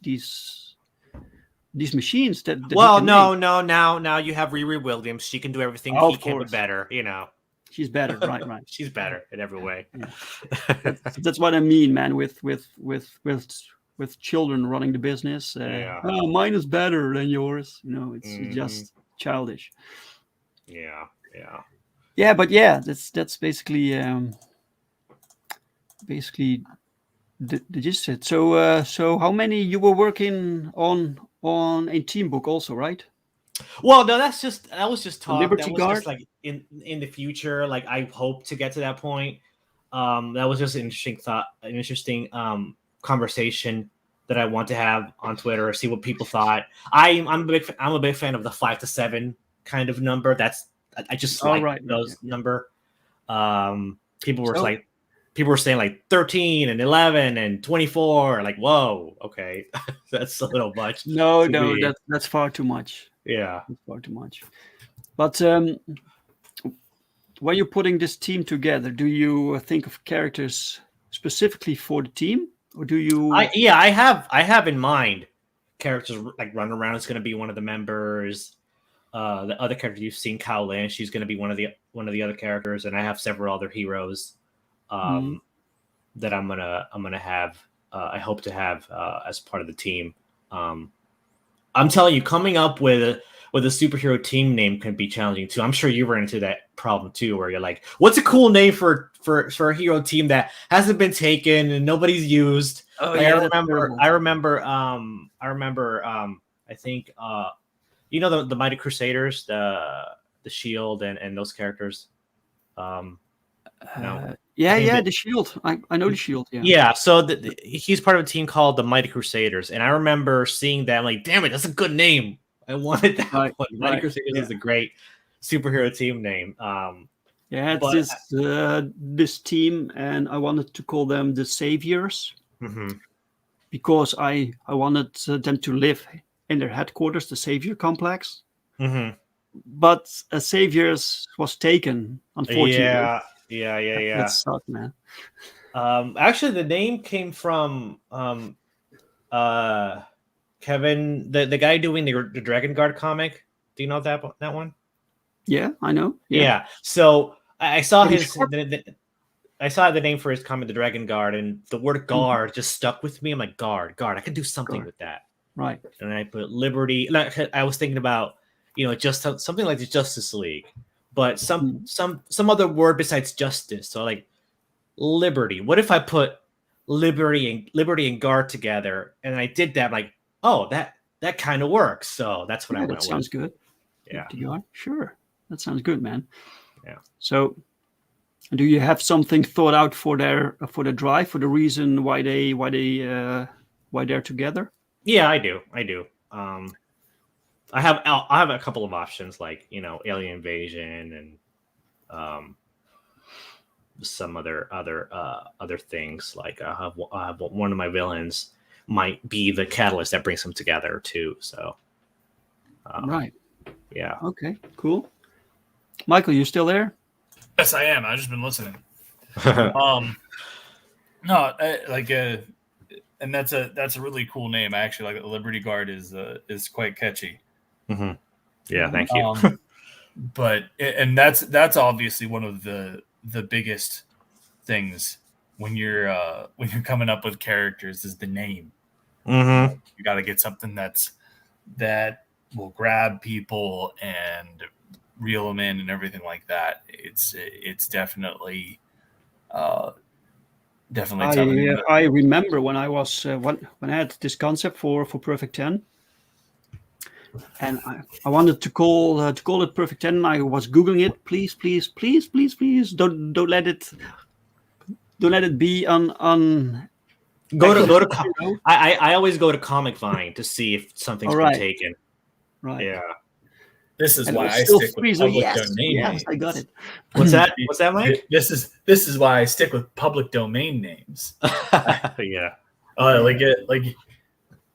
machines that well, no. Now you have Riri Williams. She can do everything he can, but better. She's better, right? She's better in every way. Yeah. That's what I mean, man. With children running the business. Oh, mine is better than yours. It's just childish. Yeah, but that's basically the gist of it. So how many you were working on a team book also, right? Well, no, that was just talk. Liberty Guard? Just like in the future. Like I hope to get to that point. That was just an interesting thought, an interesting conversation that I want to have on Twitter, see what people thought. I'm a big fan of the 5 to 7 kind of number. I just like those number. People were saying like 13 and 11 and 24. Like, whoa, okay, that's a little much. No, that's far too much. Yeah, that's far too much. But when you're putting this team together, do you think of characters specifically for the team, or do you? I have in mind characters like Run Around is going to be one of the members. The other character you've seen, Kyle Lynch, she's going to be one of the other characters, and I have several other heroes that I'm gonna have. I hope to have as part of the team. I'm telling you, coming up with a superhero team name can be challenging too. I'm sure you run into that problem too, where you're like, "What's a cool name for a hero team that hasn't been taken and nobody's used?" Oh, like, I remember. I think the Mighty Crusaders, the Shield, and those characters. The Shield. I know the Shield. Yeah. So he's part of a team called the Mighty Crusaders, and I remember seeing that. I'm like, damn it, that's a good name. I wanted that one. Mighty Crusaders is a great superhero team name. It's this team, and I wanted to call them the Saviors because I wanted them to live in their headquarters, the Savior Complex. But Saviors was taken, unfortunately. Yeah. That sucked, man. Actually, the name came from Kevin, the guy doing the Dragon Guard comic. Do you know that one? Yeah, I know. Yeah. So I saw I saw the name for his comic, the Dragon Guard, and the word guard just stuck with me. I'm like, guard. I can do something with that. Right. And I put Liberty. Like, I was thinking about, just something like the Justice League, but some other word besides justice. So like liberty. What if I put liberty and guard together, and I did that? Like, oh, that kind of works. So that's what I went with. That sounds good. Yeah, sure. That sounds good, man. Yeah. So, do you have something thought out for the drive, for the reason why they're together? Yeah, I do. I have a couple of options, like alien invasion and some other things. Like I have one of my villains might be the catalyst that brings them together too. So, right. Yeah. Okay. Cool. Michael, you still there? Yes, I am. I've just been listening. And that's a really cool name. I actually like it. Liberty Guard is quite catchy. Mm-hmm. Yeah, thank you. But that's obviously one of the biggest things when you're coming up with characters is the name. Mm-hmm. You got to get something that will grab people and reel them in and everything like that. It's definitely tough. I remember when I was when I had this concept for Perfect 10, and I wanted to call it Perfect 10. I was googling it. Please, don't let it be on. Go to. I always go to Comic Vine to see if something's been taken. Right. Yeah. This is why I stick with public domain names. Yes, I got it. What's that, Mike? This is why I stick with public domain names. Yeah. Like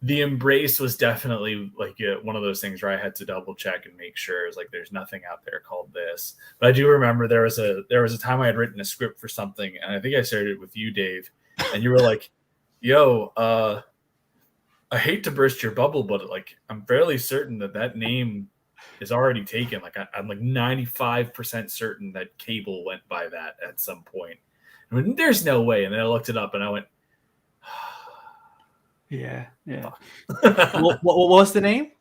the Embrace was definitely like one of those things where I had to double check and make sure it's like there's nothing out there called this. But I do remember there was a time I had written a script for something, and I think I shared it with you, Dave, and you were like, "Yo, I hate to burst your bubble, but like I'm fairly certain that name is already taken. Like I'm like 95% certain that Cable went by that at some point. I mean, there's no way." And then I looked it up and I went, yeah. What was the name?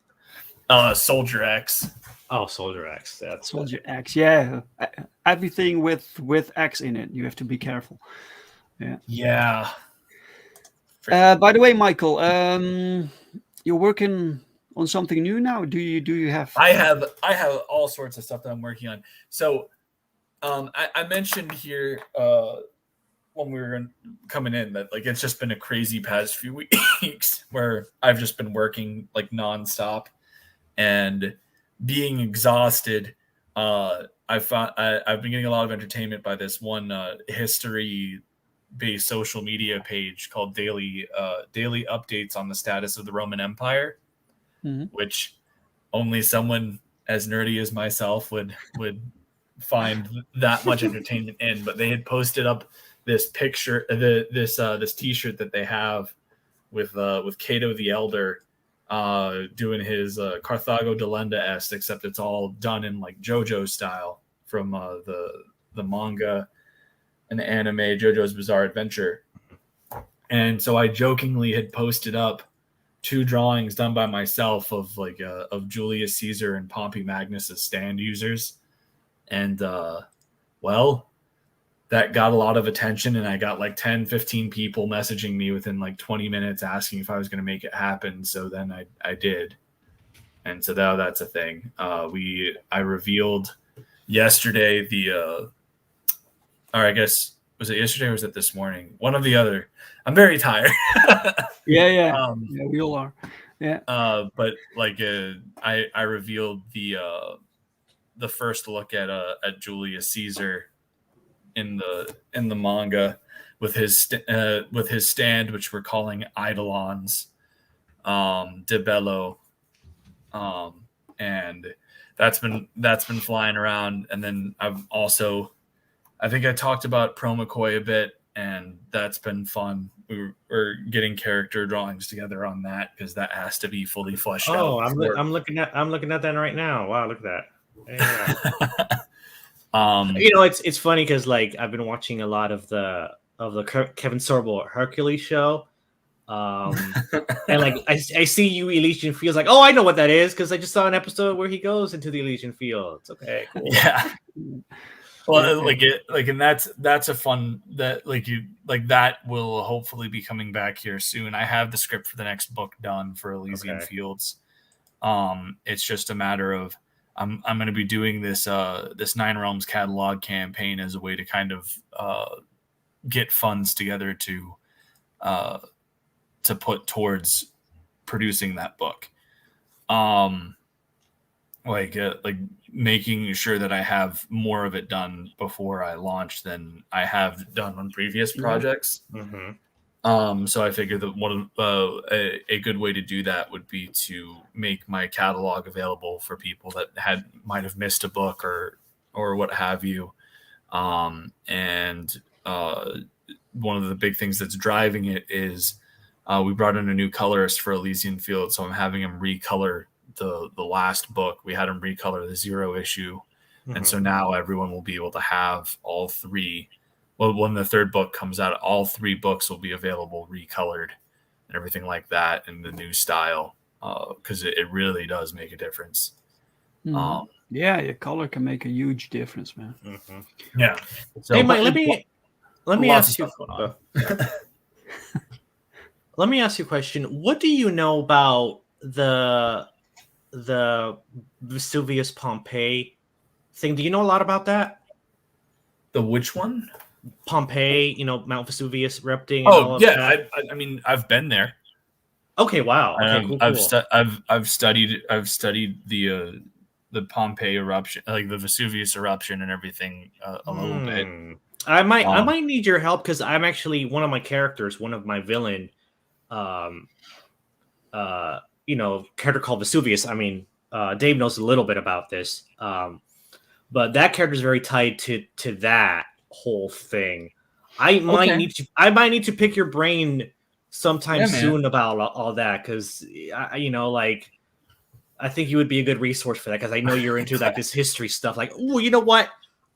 Soldier X. Oh, Soldier X. That's Soldier X. Yeah, everything with X in it. You have to be careful. Yeah. Yeah. By the way, Michael, you're working on something new now. Do you have? I have all sorts of stuff that I'm working on. So, I mentioned here when we were coming in that like it's just been a crazy past few weeks where I've just been working like nonstop and being exhausted. I've been getting a lot of entertainment by this one history-based social media page called Daily Updates on the Status of the Roman Empire, which only someone as nerdy as myself would find that much entertainment in. But they had posted up this picture, this T-shirt that they have with Cato the Elder doing his Carthago Delenda-esque, except it's all done in like JoJo style from the manga and the anime JoJo's Bizarre Adventure. And so I jokingly had posted up 2 drawings done by myself of of Julius Caesar and Pompey Magnus as stand users. And that got a lot of attention, and I got like 10-15 people messaging me within like 20 minutes asking if I was going to make it happen. So then I did. And so that's a thing. I revealed yesterday or I guess, was it yesterday or was it this morning? One or the other. I'm very tired. Yeah. Yeah, we all are. Yeah. But like I revealed the first look at Julius Caesar in the manga with his stand, which we're calling Eidolons de Bello, and that's been flying around. And then I think I talked about Pro McCoy a bit, and that's been fun. We're getting character drawings together on that because that has to be fully fleshed out. Oh, I'm looking at that right now. Wow, look at that. Yeah. It's funny because like I've been watching a lot of the Kevin Sorbo Hercules show. And like I see you Elysian Fields, like, oh, I know what that is because I just saw an episode where he goes into the Elysian Fields. Okay, cool. Yeah. Well, and that's a fun that that will hopefully be coming back here soon. I have the script for the next book done for Elysian Fields. It's just a matter of I'm going to be doing this Nine Realms catalog campaign as a way to kind of get funds together to put towards producing that book. Like making sure that I have more of it done before I launch than I have done on previous projects. Mm-hmm. So I figured that a good way to do that would be to make my catalog available for people that might have missed a book or what have you. And one of the big things that's driving it is we brought in a new colorist for Elysian Fields, so I'm having him recolor the last book. We had him recolor the 0 issue. Mm-hmm. And so now everyone will be able to have all 3. Well, when the 3rd book comes out, all 3 books will be available recolored and everything like that in the new style, because it really does make a difference. Mm-hmm. Your color can make a huge difference, man. Mm-hmm. Yeah. So, hey, Mike, let me ask you. Let me ask you a question. What do you know about the Vesuvius Pompeii thing? Do you know a lot about that? The which one? Pompeii, Mount Vesuvius erupting. I mean, I've been there. Okay, wow. Okay, cool. I've studied the Pompeii eruption, like the Vesuvius eruption and everything a little bit. I might need your help because I'm actually one of my characters, one of my villain, character called Vesuvius. I mean, Dave knows a little bit about this, but that character is very tied to that whole thing. I might need to pick your brain sometime soon about all that because I think you would be a good resource for that because I know you're into like this history stuff. Like, oh, you know what?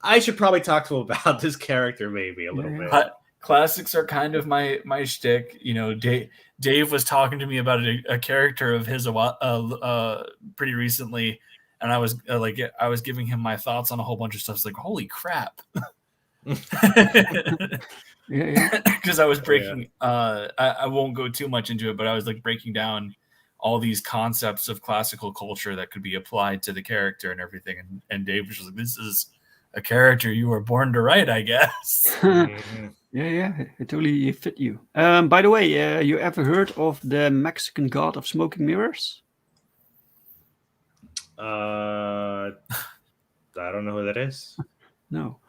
I should probably talk to him about this character maybe a little bit. Classics are kind of my shtick. Dave was talking to me about a character of his pretty recently, and I was I was giving him my thoughts on a whole bunch of stuff. It's like, holy crap. Because I was breaking I won't go too much into it, but I was like breaking down all these concepts of classical culture that could be applied to the character and everything, and Dave was just like, this is a character you were born to write, I guess. It totally fit you. By the way, you ever heard of the Mexican god of smoking mirrors? I don't know who that is. No,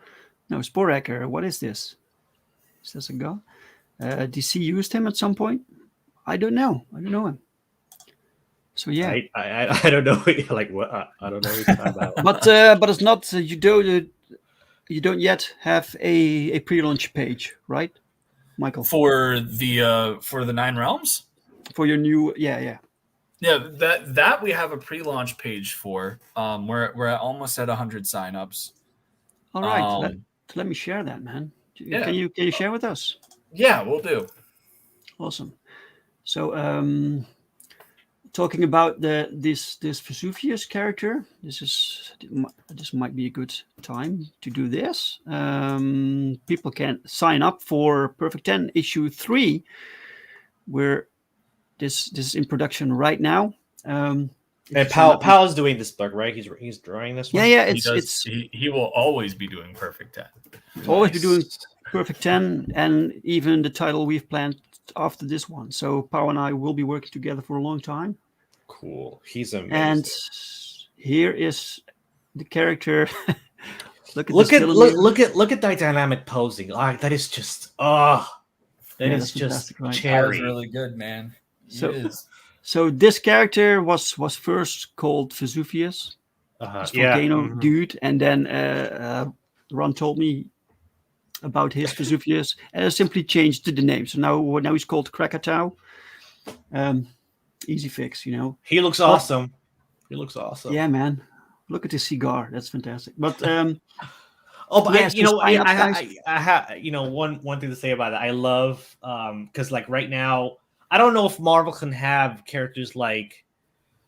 Sporaker. What is this? Is this a god? DC used him at some point. I don't know him. So yeah, I don't know. Like what? I don't know what you're talking about. But it's not. You don't yet have a pre-launch page, right, Michael? For the Nine Realms. For your new, yeah. That we have a pre-launch page for. We're almost at 100 signups. All right, let me share that, man. Can you share with us? Yeah, we'll do. Awesome. So, talking about this Vesuvius character, this might be a good time to do this. People can sign up for Perfect 10 issue 3, where this is in production right now. And Powell's doing this book, right? He's drawing this one. Yeah. He will always be doing Perfect 10. Always be doing Perfect 10, and even the title we've planned after this one. So Powell and I will be working together for a long time. Cool. He's amazing. And here is the character. look at that dynamic posing. That is just is just cherry. That was really good, man. So this character was first called Vesuvius, volcano dude, and then Ron told me about his Vesuvius, and I simply changed the name. So now he's called Krakatoa. Easy fix, He looks awesome. Yeah, man. Look at this cigar. That's fantastic. But I have one thing to say about it. I love because like right now I don't know if Marvel can have characters like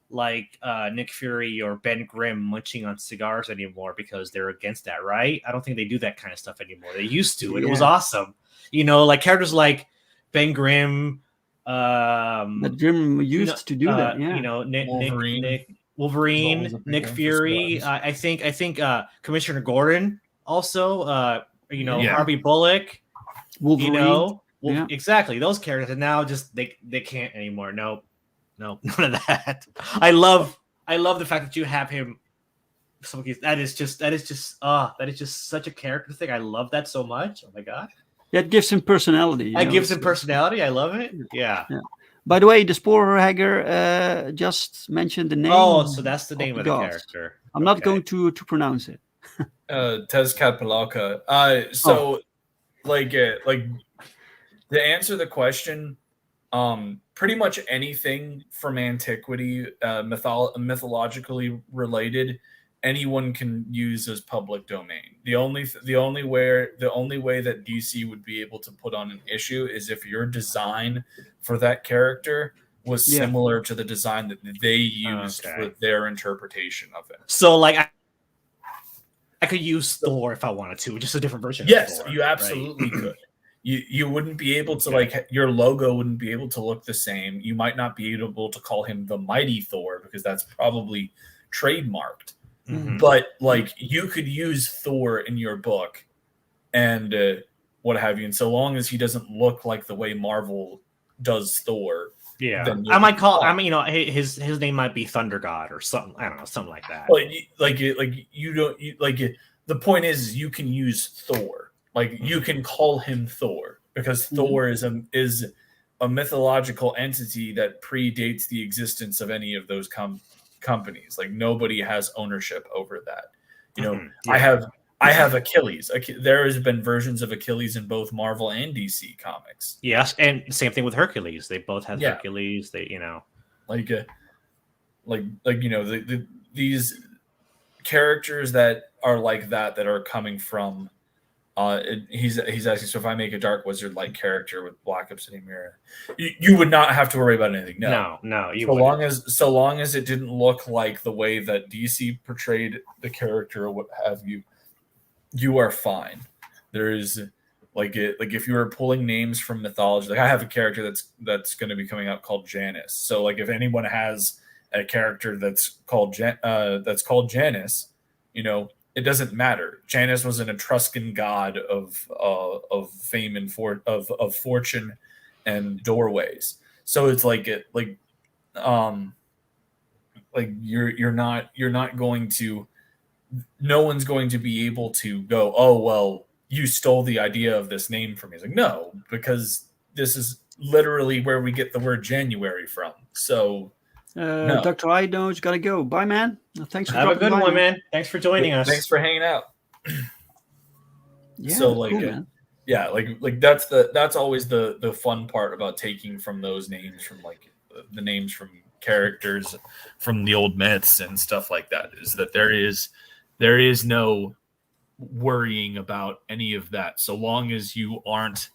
Nick Fury or Ben Grimm munching on cigars anymore because they're against that, right? I don't think they do that kind of stuff anymore. They used to, and it was awesome. Like characters like Ben Grimm. But Grimm used to do that. Yeah. Wolverine, Nick Fury. I think Commissioner Gordon also. Harvey Bullock. Wolverine. Exactly those characters, and now just they can't anymore. No, none of that. I love the fact that you have him. That is just such a character thing. I love that so much. Oh my god. Yeah, it gives him personality. It gives him personality. I love it. Yeah. By the way, the Sporehagger just mentioned the name. Oh, so that's the name of the character. I'm not going to pronounce it. Tezcatlipoca. To answer the question, pretty much anything from antiquity, mythologically related, anyone can use as public domain. The only way that DC would be able to put on an issue is if your design for that character was similar to the design that they used for their interpretation of it. So, like, I could use Thor if I wanted to, just a different version. Yes, of Thor, you absolutely could. You wouldn't be able to your logo wouldn't be able to look the same. You might not be able to call him the Mighty Thor because that's probably trademarked. Mm-hmm. But you could use Thor in your book and what have you. And so long as he doesn't look like the way Marvel does Thor, I might call. His name might be Thunder God or something. I don't know, something like that. The point is you can use Thor. You can call him Thor because Thor is a mythological entity that predates the existence of any of those companies. Nobody has ownership over that. I have Achilles. There has been versions of Achilles in both Marvel and DC comics. Yes, and same thing with Hercules. They both have Hercules. These characters that are like that are coming from. He's asking, so if I make a Dark Wizard-like character with Black Obsidian Mirror, you would not have to worry about anything. No. So long as it didn't look like the way that DC portrayed the character or what have you, you are fine. There is if you were pulling names from mythology, I have a character that's going to be coming out called Janus. So if anyone has a character that's called Janus, it doesn't matter. Janus was an Etruscan god of fame and of fortune and doorways. So it's you're not going to. No one's going to be able to go, oh well, you stole the idea of this name from me. It's no, because this is literally where we get the word January from. So. No. Dr. Ido's got to go. Bye, man. Thanks for have a good one, man. Thanks for joining us. Thanks for hanging out. So cool, that's always the fun part about taking from those names from the names from characters from the old myths and stuff like that is that there is no worrying about any of that so long as you aren't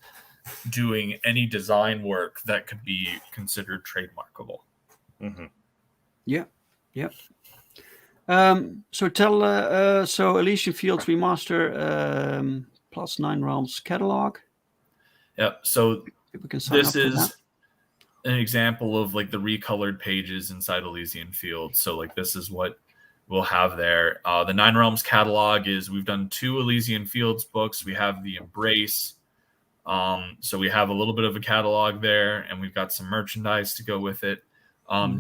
doing any design work that could be considered trademarkable. Mm-hmm. Yeah. So tell so Elysian Fields Remaster plus 9 Realms catalog. Yeah. So this is an example of the recolored pages inside Elysian Fields. So this is what we'll have there. The 9 Realms catalog is we've done 2 Elysian Fields books. We have the Embrace. So we have a little bit of a catalog there, and we've got some merchandise to go with it.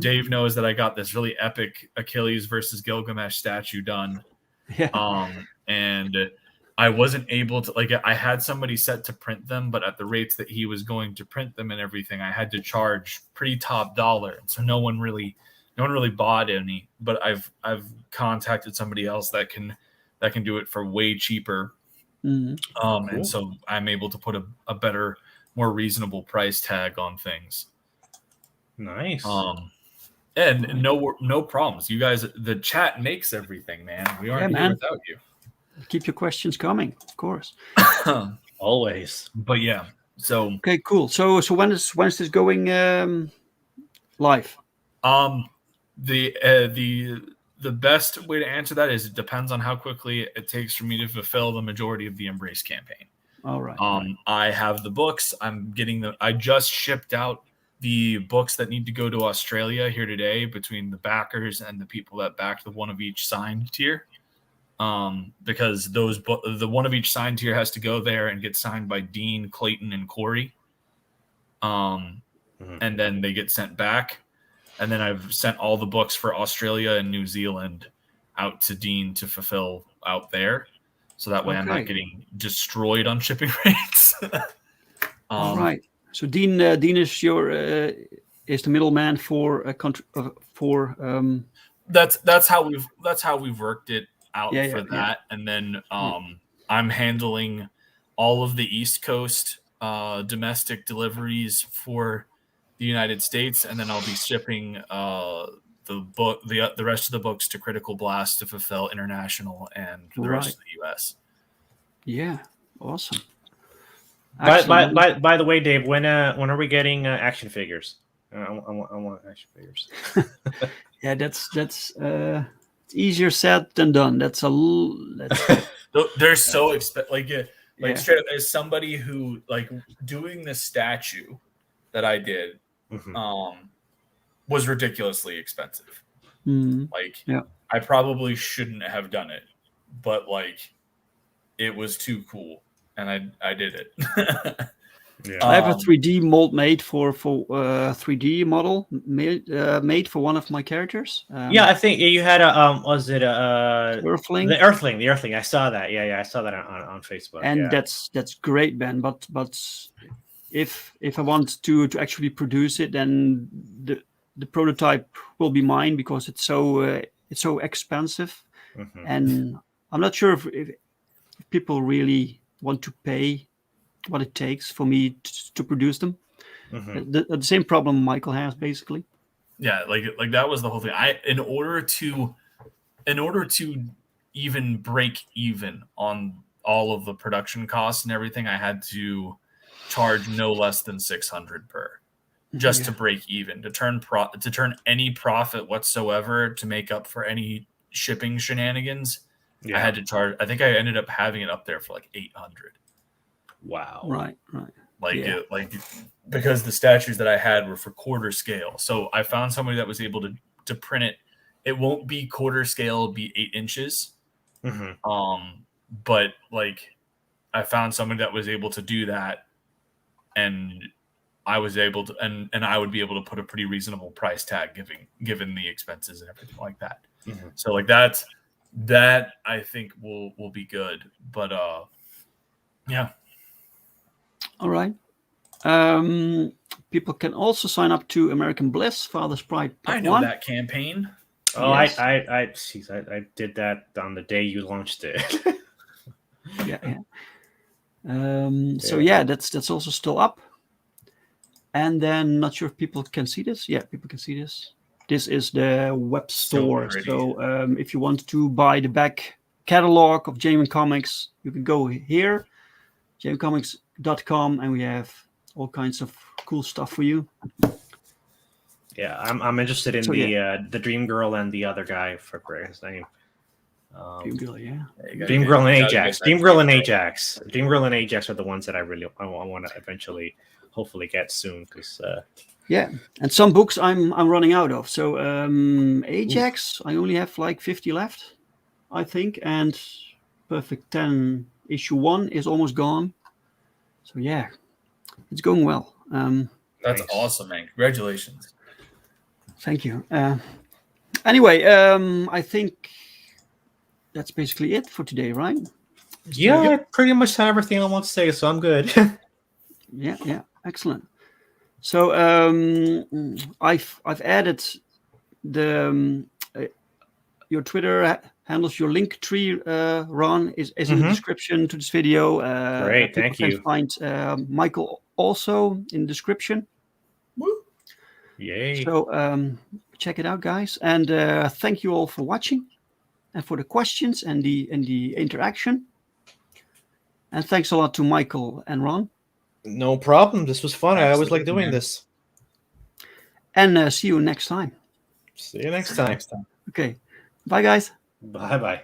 Dave knows that I got this really epic Achilles versus Gilgamesh statue done. Yeah. And I wasn't able to I had somebody set to print them, but at the rates that he was going to print them and everything, I had to charge pretty top dollar. So no one really bought any, but I've contacted somebody else that can do it for way cheaper. Mm-hmm. Cool. And so I'm able to put a better, more reasonable price tag on things. Nice. And no problems. You guys, the chat makes everything, man. We aren't here without you. Keep your questions coming, of course. Always. But yeah, So okay, cool. So when is this going live? The best way to answer that is it depends on how quickly it takes for me to fulfill the majority of the Embrace campaign. All right. I have the books. I just shipped out the books that need to go to Australia here today between the backers and the people that backed the one of each signed tier. Because the one of each signed tier has to go there and get signed by Dean, Clayton, and Corey. And then they get sent back. And then I've sent all the books for Australia and New Zealand out to Dean to fulfill out there. So that way I'm not getting destroyed on shipping rates. All right. So Dean is your is the middleman for a country for. That's how we've worked it out for that, and then I'm handling all of the East Coast domestic deliveries for the United States, and then I'll be shipping the rest of the books to Critical Blast to fulfill international and the rest of the US. Yeah, awesome. By the way, Dave, when are we getting action figures? I want action figures. Yeah, that's easier said than done. They're so expensive. Straight up, as somebody who doing the statue that I did was ridiculously expensive. I probably shouldn't have done it, but it was too cool, and I did it. I have a 3D mold made for 3D model made for one of my characters. I think you had was it Earthling? The Earthling. I saw that. Yeah, I saw that on Facebook. And that's great, Ben. But if I want to actually produce it, then the prototype will be mine because it's so expensive, and I'm not sure if people really want to pay what it takes for me to produce them. The same problem Michael has, basically. Yeah, that was the whole thing. In order to even break even on all of the production costs and everything, I had to charge no less than $600 per, just to break even, to turn any profit whatsoever to make up for any shipping shenanigans. I had to charge. I think I ended up having it up there for $800. Wow. Right. Because the statues that I had were for quarter scale. So I found somebody that was able to print it. It won't be quarter scale, it'll be 8 inches. But I found somebody that was able to do that, and I was able to, and I would be able to put a pretty reasonable price tag given the expenses and everything like that. So that I think will be good. But yeah. All right. People can also sign up to American Bliss, Father's Pride Part I know 1. that campaign. Oh, yes. I did that on the day you launched it. Yeah. So that's also still up. And then, not sure if people can see this. Yeah, people can see this. This is the web store. So if you want to buy the back catalog of Jamin Comics, you can go here, jamincomics.com, and we have all kinds of cool stuff for you. Yeah, I'm interested in the Dream Girl and the other guy, for his name. Dream Girl, yeah. Dream Girl and Ajax. Dream Girl and Ajax. Dream Girl and Ajax are the ones that I want to eventually, hopefully, get soon. Because and some books I'm running out of. So Ajax, I only have 50 left, I think, and Perfect 10 issue 1 is almost gone. So yeah, it's going well. That's awesome, man! Congratulations. Thank you. Anyway, I think that's basically it for today, right? I pretty much have everything I want to say, so I'm good. Yeah, excellent. So I've added the your Twitter handles, your link tree, Ron, is in the description to this video. Great, thank you. Find Michael also in the description. Woo. Yay! So check it out, guys, and thank you all for watching and for the questions and the interaction. And thanks a lot to Michael and Ron. No problem. This was fun. Absolutely, I always like doing man. this. And see you next time. See you next time. Okay. Bye, guys. Bye-bye.